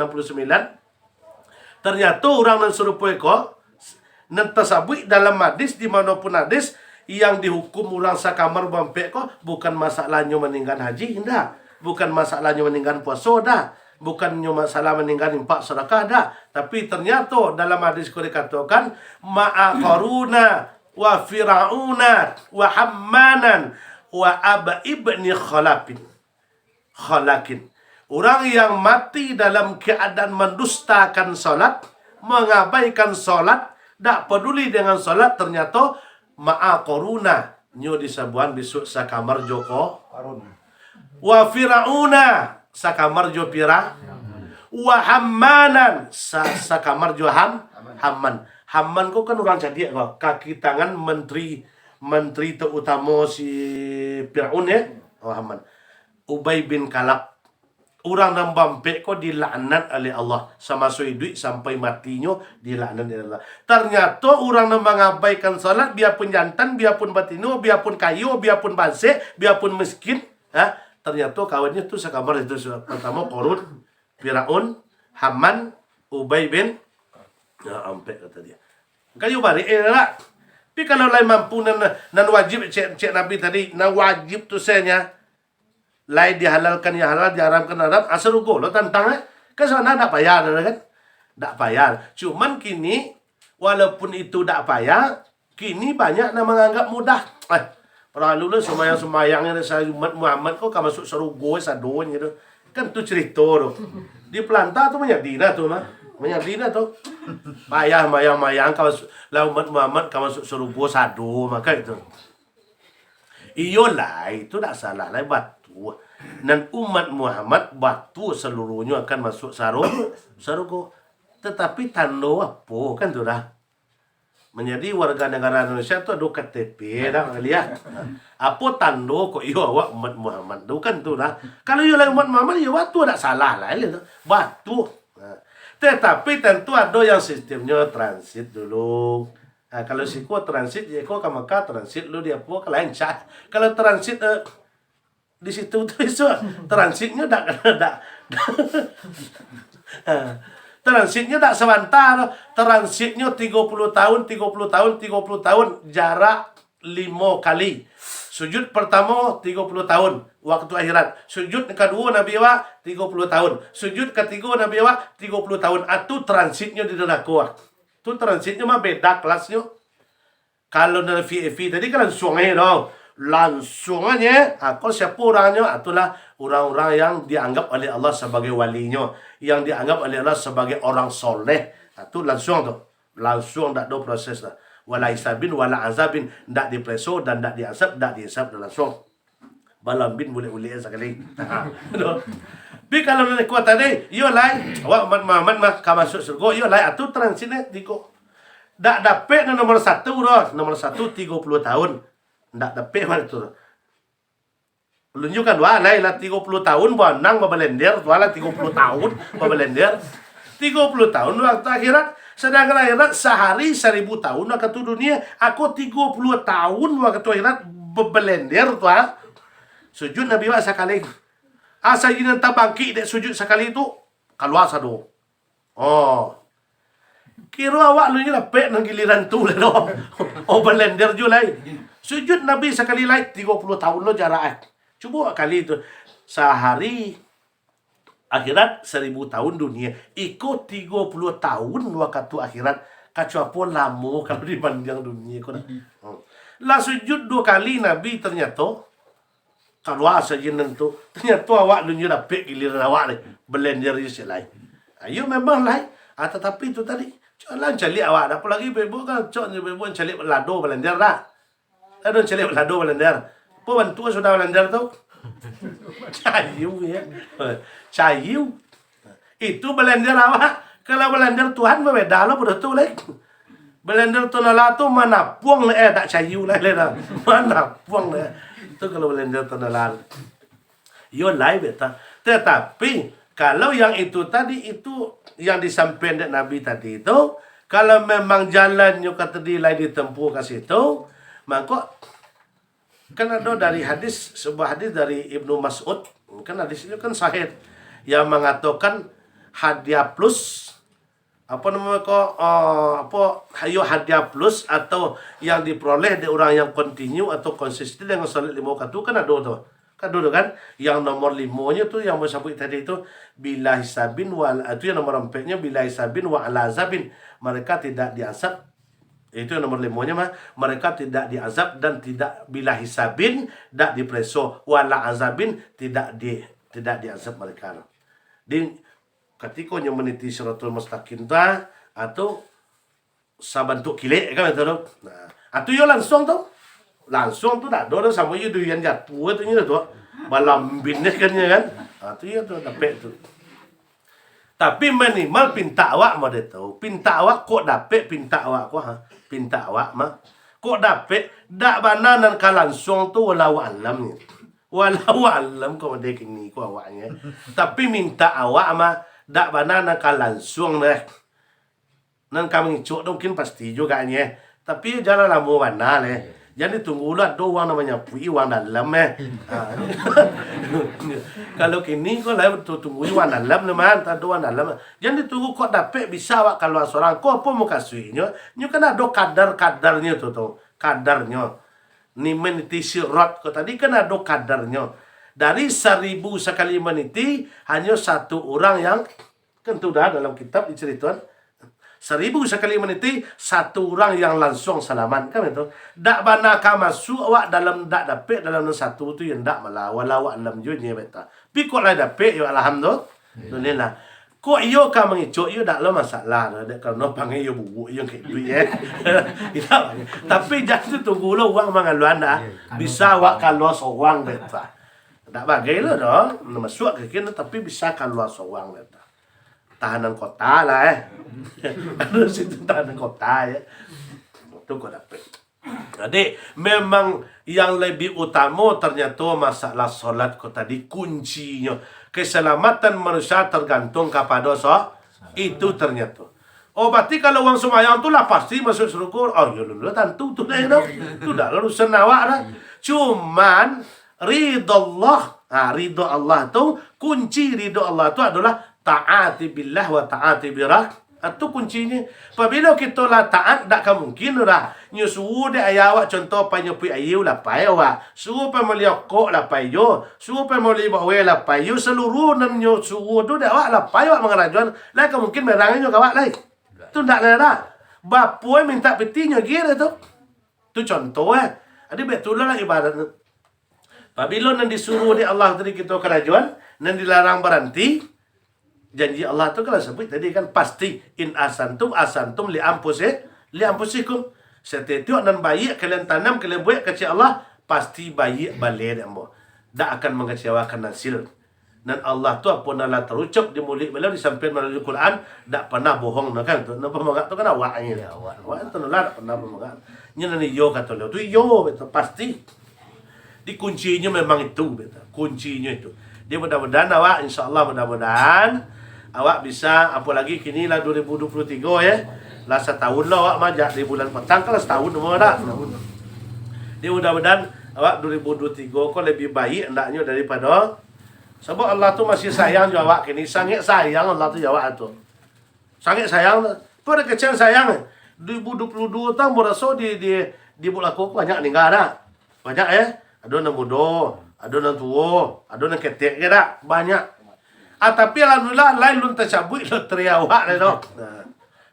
Ternyata orang nan serupa ko nan tasabui dalam hadis di manapun hadis yang dihukum orang sakamar bampek ko bukan masalahnya meninggal haji dah, bukan masalahnya meninggal puasa dah, bukannya masalah meninggal impak sedekah dah, tapi ternyata dalam hadis ko dikatakan ma'a qaruna wa firauna wa hammanan wa aba ibni khalakin. Orang yang mati dalam keadaan mendustakan salat, mengabaikan salat, tak peduli dengan salat, ternyata ma'a qaruna nyo disabuan besok sakamar joko wa firauna sakamar jo pira wa hammanan sa kamar juga Hamman. Hamman kok kan orang jadi kok kaki tangan menteri terutama si Fir'aun ya. Oh Hamman. Ubay bin Kalab. Orang yang bampe kok dilaknat oleh Allah sama duit sampai matinya dilaknat oleh Allah. Ternyata orang yang mengabaikan salat biarpun jantan, biarpun batino, biarpun kayu, biarpun bangse, biarpun miskin, ternyata kawannya tuh sekamar itu pertama Korun, Firaun, Haman, Ubay bin ampe kata dia. Kayu bari lah. Tapi kalau lain mampu nan wajib cek Nabi tadi, nan wajib tu senya lain dihalalkan ya halal, diharamkan haram, asal rugo lo tantang ke sana tak payah kan? Tak payah. Cuman kini walaupun itu tak payah, kini banyak yang menganggap mudah. Pernah dulu semayang-semayangnya saya umat Muhammad kok masuk serugo sadon gitu. Kan tu cerita tu. Di pelanta tu menyadina tu mah. Menyadina tu. Payah mayang-mayang kalau umat Muhammad kalau masuk serugo sado maka itu. Iyalah itu tak salah lah batu. Dan umat Muhammad batu seluruhnya akan masuk sarugo. Tetapi tanda apa kan tu dah. Menjadi warga negara Indonesia tu ada KTP dah lihat. Apa tanda kok iya awak umat Muhammad tu kan tu dah. Kalau iya lah umat Muhammad ya batu tak salah lah itu. Batu. Tetapi tentu ada yang sistemnya transit dulu. Kalau siko transit, ya kok ke Mekah transit lu dia apa ke lain cak. Kalau transit di situ tuh transitnya transitnya tak sebentar. Transitnya 30 tahun jarak 5 kali. Sujud pertama 30 tahun waktu akhirat. Sujud kedua Nabi wa 30 tahun. Sujud ketiga Nabi wa 30 tahun. Itu transitnya di neraka. Itu transitnya mah beda kelasnya. Kalau dari VIP tadi kan langsung aja dong. Langsung aja. Kalau siapa orangnya? Itulah orang-orang yang dianggap oleh Allah sebagai walinya. Yang dianggap oleh Allah sebagai orang soleh. Itu langsung tuh. Langsung tak ada proses lah. Wala hisabin, wala azabin. Tak dipreso dan tak diasap, tak dihisap langsung. Balambin boleh-boleh sekali. Tapi kalau nak kuat tadi, yo lai, awak Muhammad mah ka masuk surga, yo lai atu transitnya tigo. Dak dapat nomor 1 dah, nomor 1 30 tahun. Ndak dapat mana tu. Lunjukkan wah lai lah 30 tahun banang babelender, wala 30 tahun babelender. 30 tahun waktu akhirat, sedangkan akhirat sehari 1000 tahun waktu dunia, aku 30 tahun waktu akhirat babelender tu. Sujud Nabi wa sekali. Asa jinan tabangki dek sujud sekali itu keluar sado. Oh. Kira awak lu ni lepek nang giliran tu lah doh. Oh belender ju lai. Sujud Nabi sekali lai 30 tahun lo jarak. Cuba kali itu. Sehari akhirat 1000 tahun dunia. Ikut 30 tahun waktu akhirat. Kacau apa lama kalau dibanding dunia kau. Lah sujud 2 kali Nabi ternyata keluar saja nentu. Ternyata awak dunia dapat giliran awak ni. Belender je selai. Ayo memang lai. Tetapi itu tadi. Jangan calik awak. Apa lagi bebo kan. Cok bebo calik lado belender dah. Ada calik lado belender. Apa bantu sudah belender tu? Cayu ya. Cayu. Itu belender awak. Kalau belender Tuhan berbeda lah pada tu lai. Belender tu nala tu mana puang le tak cayu lai dah. Mana puang le. Itu kalau belanja tanah yo lai beta. Tetapi kalau yang itu tadi itu yang disampaikan Nabi tadi itu, kalau memang jalannya kata di lain ditempuh ke situ, maka kan ada dari hadis, sebuah hadis dari Ibnu Mas'ud, kan hadis itu kan sahih yang mengatakan hadiah plus apa namanya kok hayo hadiah plus atau yang diperoleh dari orang yang continue atau konsisten dengan salat 5 waktu kan ada tu. Kan dulu kan yang nomor 5-nya tu yang disebut tadi itu bila hisabin wal itu yang nomor 4-nya bila hisabin wa ala azabin, mereka tidak diazab. Itu yang nomor 5-nya mah mereka tidak diazab dan tidak bila hisabin tidak dipreso wala azabin tidak diazab mereka. Di ketika nya meniti siratul mustaqim ta atau sabantuk kilek kan itu. Nah, atu yo langsung tu dah do sama yo duyan jatuh tu nya tu. Balambin kan kan. Atu yo tu dapat tu. Tapi minimal pinta awak mau dia tahu. Pinta awak kok dapet pinta awak kok ha. Pinta awak mah. Kok dapet dak bana nan kalansung tu walau alam ni. Walau alam kau dia kini kau awaknya. Tapi minta awak mah dak bana nan kalansung deh. Nan kami cuk mungkin pasti juga nya. Tapi jangan lamu bana leh. Jadi tunggu lah doang namanya pui uang dalam Kalau kini kau lah tunggu uang dalam teman, tak doang dalam. Jadi tunggu kau dapat bisa awak kalau seorang kau apa mau kasihnya, nyu kan ada kadar-kadarnya tu, kadarnya. Ni meniti sirat kau tadi kan ada kadarnya. Dari 1000 sekali meniti hanya satu orang yang kan tu dah dalam kitab diceritakan. 1000 sekali meniti satu orang yang langsung selamat kan itu. Dak bana ka masuk awak dalam dak dapet dalam satu tu yang dak malah walau alam junya beta. Pi kok la dapet yo alhamdulillah. Kok iyo ka mengicuk yo dak lo masalah dak kalau panggil yo bubu yo ke duit Tapi jangan tunggu lo uang mangaluan dah. Bisa awak kalau sewang beta. Dak bagai lo dong masuk ke kini tapi bisa kalau sewang beta. Tahanan kota lah Ada situ tahanan kota ya. Itu kau dapat. Jadi memang yang lebih utama ternyata masalah solat kau tadi kuncinya. Keselamatan manusia tergantung kepada itu ternyata. Oh berarti kalau orang sembahyang tu lah pasti masuk surga. Oh ya lu tentu tu dah itu dah urusan awak dah. Cuman ridha Allah. Ridha Allah tu kunci ridha Allah tu adalah taati billah wa taati birah. Itu kuncinya. Apabila kita lah taat, tak akan mungkin dah. Nyu suruh dia ayah awak contoh penyepui ayu lah pai awak. Suruh pemeliokok lah pai yo. Suruh pemeli bawe lah pai yo. Seluruh nan nyu suruh tu dia awak lah pai awak mengerajuan. Lah akan mungkin merangnya kawak lain. Tu tak lah dah. Bapoi minta petinya kira tu. Tu contoh Jadi betul lah ibadat. Apabila nan disuruh di Allah tadi kita kerajuan, nan dilarang berhenti, janji Allah tu kalau sebut tadi kan pasti in asantum li anfusikum. Setiap nan baik kalian tanam kalian buat kecil Allah pasti baik balik demo. Tak akan mengecewakan hasil. Dan Allah tu apa nala terucap di mulut beliau disampaikan melalui Quran tak pernah bohong kan tu. Napa mengak tu kan awaknya. Awak tu nala tak pernah mengak. Nya ni yo kata tu yo betul pasti. Di kuncinya memang itu betul. Kuncinya itu. Dia mudah-mudahan awak insyaallah mudah-mudahan awak bisa apalagi kini lah 2023 ya. Lah setahun lah awak majak di bulan petang kalau setahun semua dah. Dia mudah-mudahan awak 2023 kau lebih baik hendaknya daripada sebab Allah tu masih sayang jo awak kini. Sangat sayang Allah tu awak tu. Sangat sayang. Pada kecil sayang. 2022 tahun berasa di bulan aku banyak ninggal dah. Banyak Ada yang muda, ada yang tua, ada yang ketek ke dah. Banyak. Tapi alhamdulillah lain lun tercabut loteri awak le dok.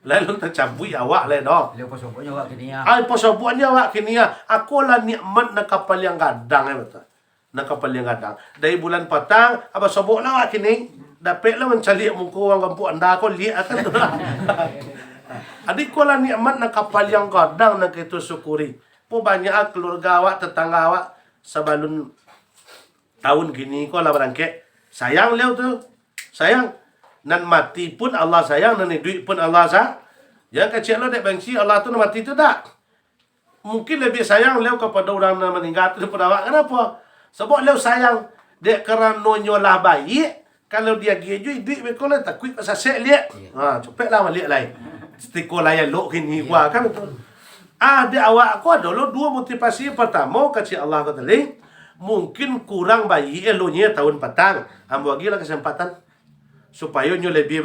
Lain lun tercabut awak le dok. Lepas soponya awak kini ya. Pasobuannya awak kini ya. Aku lah nikmat nak kapal yang gadang betul. Nak kapal yang gadang. Dari bulan petang apa sobok lah awak kini. Dapat lah mencari muka orang kampung anda aku lihat akan tu lah. Adik ko lah nikmat nak kapal yang gadang nak kita syukuri. Po banyak keluarga awak, tetangga awak sebelum tahun gini ko lah berangkat. Sayang leo tu. Sayang. Nan mati pun Allah sayang. Nan duit pun Allah sayang. Yang kecil lo dek benci Allah tu nan mati tu tak. Mungkin lebih sayang leo kepada orang yang meninggal tu daripada awak. Kenapa? Sebab leo sayang. Dek kerana nyolah baik. Kalau dia gigi duit mereka lah takut pasal sek liat. Cepet lah malik lain. Stiko layan lok kini gua kan betul. Dek awak aku adalah dua motivasi. Pertama kecil Allah kata ni. Mungkin kurang bayi elonya tahun petang. Ambo lagi lah kesempatan supaya nyo lebih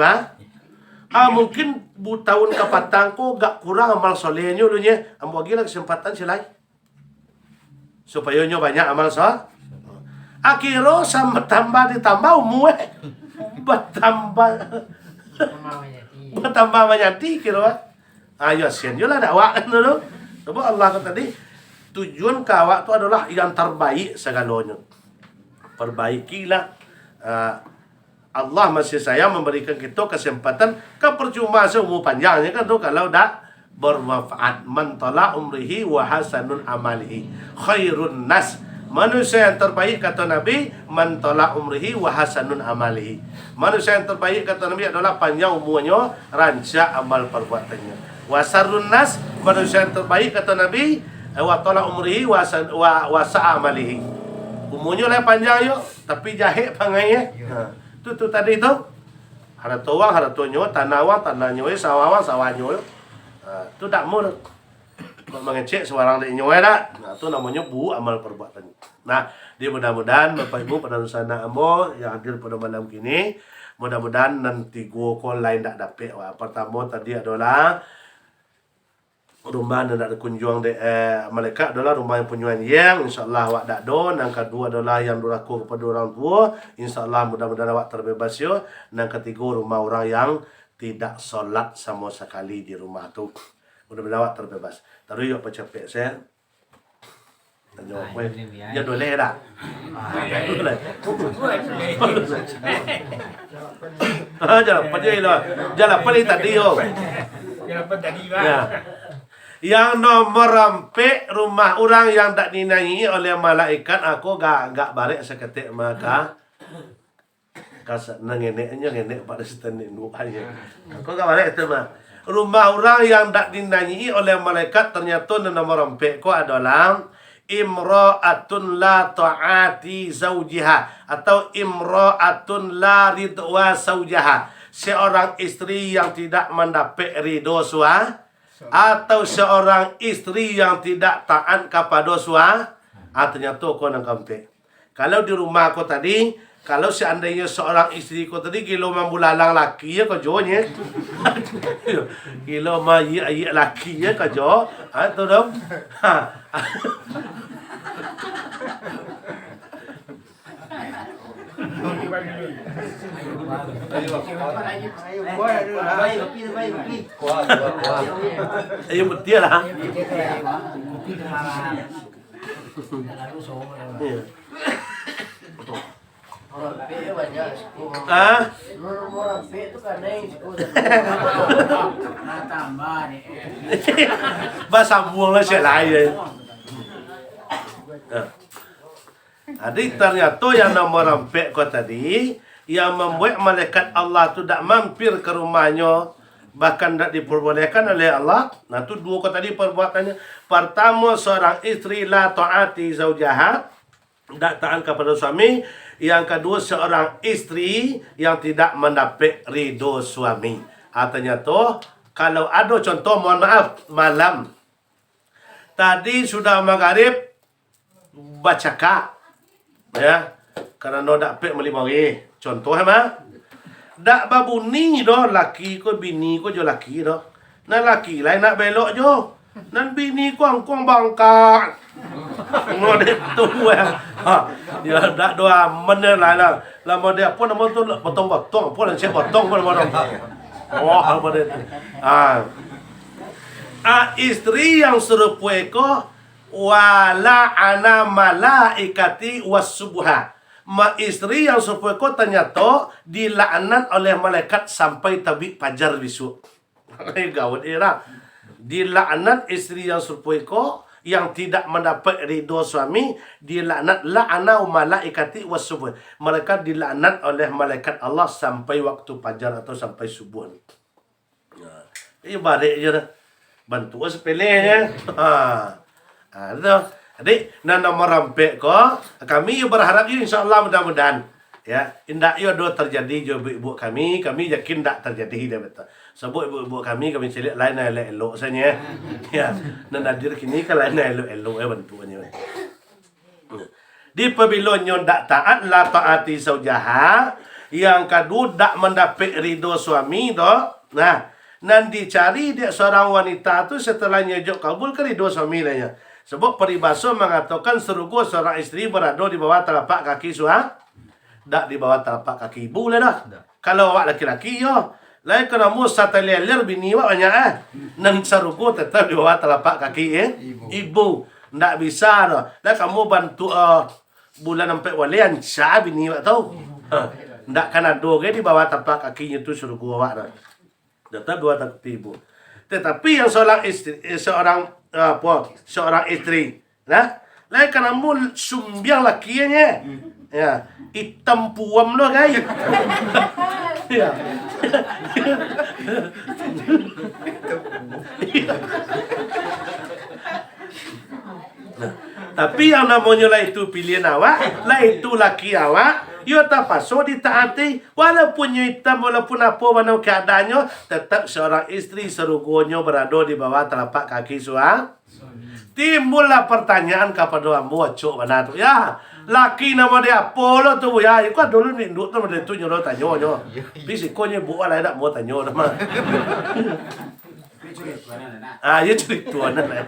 mungkin tahun ke petang ko gak kurang amal solehnya elonya. Ambo lagi lah kesempatan silai supaya nyo banyak amal soleh. Akhirnya sama tambah ditambah umur bertambah banyak kira. Ayo sian yo lah dakwah dulu. Sebab Allah kata tadi tujuan kawak tu adalah yang terbaik segalanya. Perbaikilah. Allah masih sayang memberikan kita kesempatan kepercuma seumur panjangnya kan tu kalau dah bermanfaat. Man tala umrihi wa hasanun amalihi khairun nas Manusia yang terbaik kata Nabi, man tala umrihi wa hasanun amalihi. Manusia yang terbaik kata Nabi adalah panjang umurnya, rancak amal perbuatannya. Wa sarrun nas, manusia yang terbaik kata Nabi, wa tala umrihi wa sa'a amalihi. Umurnya lah panjang yo, tapi jahit pangai ya. Tu tadi tu. Hara tuang, hara tuanyo, tanawang, tanahnya, sawawang, sawahnya. Tu tak mul. Kau mengecek seorang dari nyoy dah. Nah, itu namanya bu amal perbuatan. Nah, dia mudah-mudahan Bapak Ibu pada sana ambo yang hadir pada malam kini, mudah-mudahan nanti gua call lain tak dapat. Pertama tadi adalah rumah yang nak kunjung de malaikat adalah rumah yang penyuan yang insyaallah awak dak do. Yang kedua adalah yang berlaku kepada orang tua, insyaallah mudah-mudahan awak terbebas yo. Yang ketiga rumah orang yang tidak solat sama sekali di rumah tu. Mudah-mudahan awak terbebas. Taruh yuk pecapek saya. Tanya apa? Ya boleh tak? Boleh. Jangan pergi lah. Jangan pergi tadi yo. Kenapa tadi Ya. Pak? Yang nomor 4 rumah orang yang tak dinanyi oleh malaikat, aku gak balik seketik maka kasar ngenek pada setenik nuhanya. Aku gak balik itu mah. Rumah orang yang tak dinanyi oleh malaikat ternyata nomor 4 ko adalah imra'atun la ta'ati zaujiha atau imra'atun la ridwa zaujaha. Seorang istri yang tidak mendapat ridho suami atau seorang istri yang tidak taat kepada suami. Ternyata kau nak kampe. Kalau di rumah kau tadi, kalau seandainya seorang istri kau tadi kilo membulalang laki ya kau jonya. Kilo mai laki ya kau jo. Tu dong. Ayo betul lah. Bahasa buang lah saya lain. Adik ternyata yang nomor 4 kau tadi yang membuat malaikat Allah tu tak mampir ke rumahnya, bahkan tak diperbolehkan oleh Allah. Nah tu dua kau tadi perbuatannya. Pertama, seorang istri la ta'ati zaujaha, tak taat kepada suami. Yang kedua, seorang istri yang tidak mendapat ridho suami. Ternyata kalau ada contoh, mohon maaf, malam tadi sudah maghrib baca kak ya, kerana dak pek melimari contoh mah dak babuni doh laki ko bini ko jo laki doh na laki lain nak belok jo nan bini ko angkong bangka ngode tu ya ya dak doa mener lah lama dia apa nama tu potong-potong apa lan cek potong apa apa dia istri yang serupa ko wala ana malaikati wasubuha. Istri yang serupa ko ternyata dilaknat oleh malaikat sampai terbit fajar besok. Gawat era. Dilaknat istri yang serupa ko yang tidak mendapat ridho suami, dilaknat la'ana malaikati wasubuh. Mereka dilaknat oleh malaikat Allah sampai waktu fajar atau sampai subuh. Ini balik je dah. Bantu sepelenya. Itu. Adik, nak nomor rampek ko, kami berharap insya-Allah mudah-mudahan ya, indak yo do terjadi jo ibu kami yakin tak terjadi dah betul. Sebab ibu kami celik lain elok saja ya. Dan hadir kini kalau lain elok bantuannya. Di apabila nyon dak taat la taati zaujaha, yang kedua dak mendapat ridho suami doh. Nah, nan dicari dia seorang wanita tu setelahnya jok kabul ke ridho suami lainnya. Sebab peribahasa mengatakan serugo seorang istri berada di bawah telapak kaki suami, tak di bawah telapak kaki ibu lah dah. Kalau awak laki-laki yo, lain kena musa teleler bini awak banyak Nang serugo tetap di bawah telapak kaki ibu. Tak bisa dah. Lah kamu bantu bulan sampai walian sah bini awak tahu. Tak kan ada di bawah telapak kakinya tu serugo awak dah. Tetap di bawah kaki ibu. Tetapi yang seorang istri, seorang istri, nah, Lai kana mu sumbiang lakinya. Ya, hitam puam lo guys. Ya. Nah, tapi yang namanya lah itu pilihan awak, lah itu laki awak, yo tak paso ditaati, walaupun hitam, walaupun apa mana keadaannya, tetap seorang istri serugonya berada di bawah telapak kaki suami. Timbullah pertanyaan kepada ambo, cok mana tu ya? Laki nama dia apa lo tu ya? Ikut dulu ni duk tu dia tu nyuruh tanya nyo. Bisikonya buat lah tak mau tanya nama. Ya cerita tuan lah.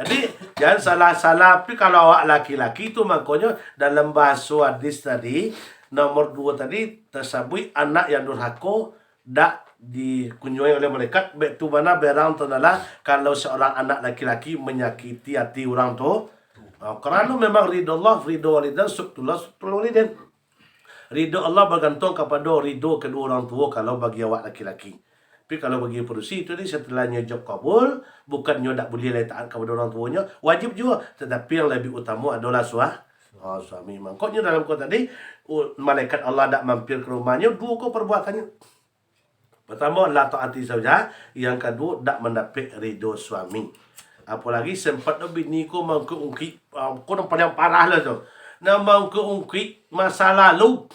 Jadi jangan salah-salah. Tapi kalau awak laki-laki tu makanya dalam bahasa hadis tadi nomor 2 tadi tersebut anak yang durhaka dak dikunjungi oleh malaikat. Baik tu mana berang tu adalah kalau seorang anak laki-laki menyakiti hati orang tu. Kerana memang ridho Allah, ridho walidain, suktullah, suktul walidain. Ridho Allah bergantung kepada ridho kedua orang tua kalau bagi awak laki-laki. Tapi kalau bagi perusi itu ni setelahnya job kabul, bukannya tak boleh taat kepada orang tuanya, wajib juga. Tetapi yang lebih utama adalah suami. Makanya dalam kota tadi, malaikat Allah tak mampir ke rumahnya, 2 perbuatannya. Pertama, la taati zauja. Yang kedua, tak mendapat ridho suami. Apalagi sempat bini ko mau keungkit, ko yang paling parah lah tu. Na mau keungkit masa lalu.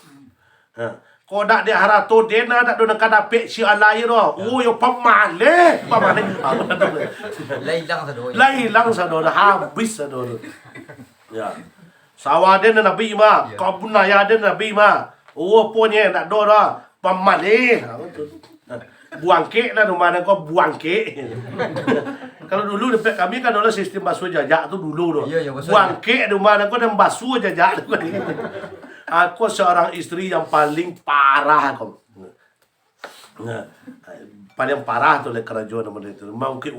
Ko dak dia harato dena dak do nak dapet si alai ro. Oh yo pamale. Lailang sado dah habis sado. Ya. Sawah dia nabi ma, kebun raya dia nabi ma. Oh punya dak do dah pamale. Buang kek lah rumah kau buang kek. Kalau dulu dekat kami kan ada sistem basuh jajak tu dulu tu. Buang kek rumah kau dan basuh jajak tu. Aku seorang istri yang paling parah kau. Paling parah tu oleh kerajaan nama itu. Mungkin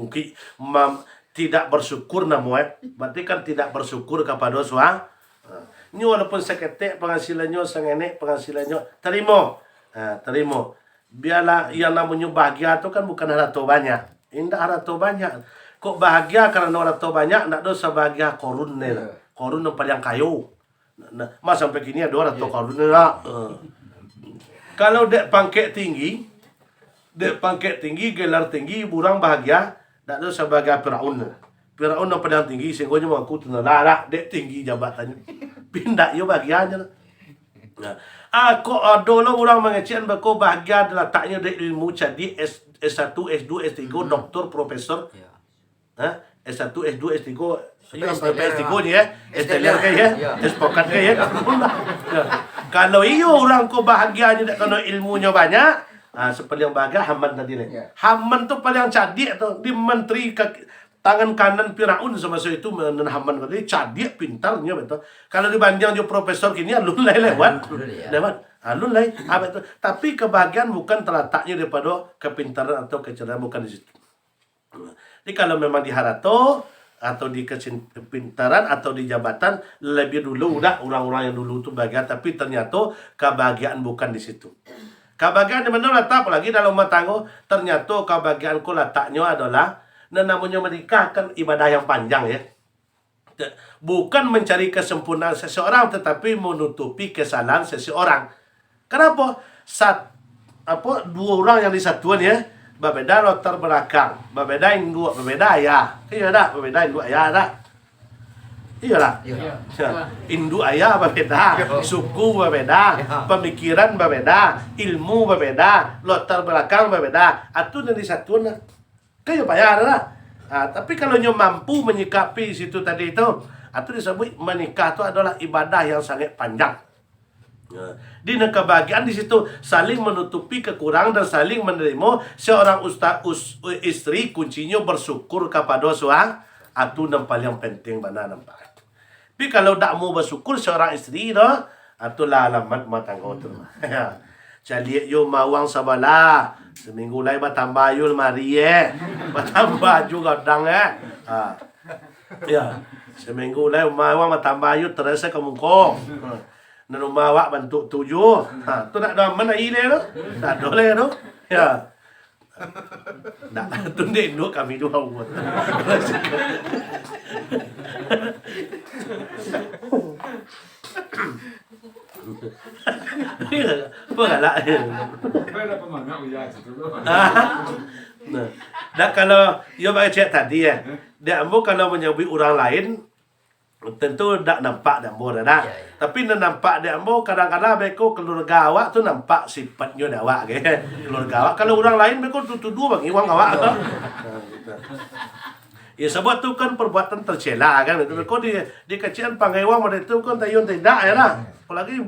tidak bersyukur namanya. Berarti kan tidak bersyukur kepada suami. Ini walaupun seketek penghasilannya, sengenek penghasilannya, terima. Terima. Biarlah yang namanya bahagia tu kan bukan harta banyak. Indah harta banyak. Kok bahagia karena harta banyak, nak dosa bahagia korun ni lah. Korun yang paling kayu. Mas sampai kini ada harta korun ni lah. Kalau dek pangkat tinggi, gelar tinggi, burang bahagia, nak dosa bahagia Firaun. Firaun yang paling tinggi, sehingga mengaku tu lah, dek tinggi jabatannya. Pindah yo bahagianya lah. Aku adalah orang mengecek bako bahagia adalah taknya dari ilmu jadi S1, S2, S3, doktor, profesor. S1, S2, S3, S3 ni ya. S-teller ke ya. S-pokat ke ya. Kalau iyo orang ko bahagianya tak kena ilmunya banyak, seperti yang bahagia Haman tadi ni. Haman tu paling cadik tu, di menteri tangan kanan Firaun semasa itu Haman tadi cadik pintarnya betul. Kalau dibanding jo profesor kini alun lewat. Alun lain. Betul. Tapi kebahagiaan bukan terletaknya daripada kepintaran atau kecerdasan, bukan di situ. Jadi kalau memang di harato atau di kepintaran atau di jabatan, lebih dulu udah orang-orang yang dulu itu bahagia, tapi ternyata kebahagiaan bukan di situ. Kebahagiaan di mana letak, apalagi dalam rumah tangga, ternyata kebahagiaanku letaknya adalah namanya menikah kan ibadah yang panjang ya. Bukan mencari kesempurnaan seseorang, tetapi menutupi kesalahan seseorang. Kenapa? Dua orang yang disatuan ya, berbeda latar belakang, berbeda induk, berbeda ayah. Iya tak? Berbeda induk ayah tak? Iya lah. Induk ayah berbeda, suku berbeda, pemikiran berbeda, ilmu berbeda, latar belakang berbeda. Itu yang disatuan lah. Kayak payah lah. Tapi kalau nyo mampu menyikapi situ tadi itu disebut menikah itu adalah ibadah yang sangat panjang. Di kebahagiaan di situ saling menutupi kekurangan dan saling menerima. Seorang istri kuncinya bersyukur kepada suami. Itu yang paling penting mana nampak. Tapi kalau tak mau bersyukur seorang istri dah, itulah alamat rumah tangga tu. Caliak yo mawang sabalah. Seminggu lain bertambah yul mari bertambah juga dang ya. Seminggu lain mawang bertambah yul terasa ke muka. Dan rumah awak bantu 7. Tu nak dah mana ile tu? Tak boleh tu. Ya. Nak tundik dulu kami dua buat. Apa galak? Berapa pemana uya situ. Nah, dan kalau you bagi cek tadi ya, dia ambo kalau menyebut orang lain tentu tak nampak dia ambo dah. Ya, ya. Tapi nak nampak dia ambo kadang-kadang beko keluarga awak tu nampak sifatnya dah awak ke. Keluarga awak kalau orang lain beko tuduh bagi wang awak tu. Ya sebab tu kan perbuatan tercela kan. Itu beko di kecian pangai wang pada itu kan tayun tidak ya lah. Apalagi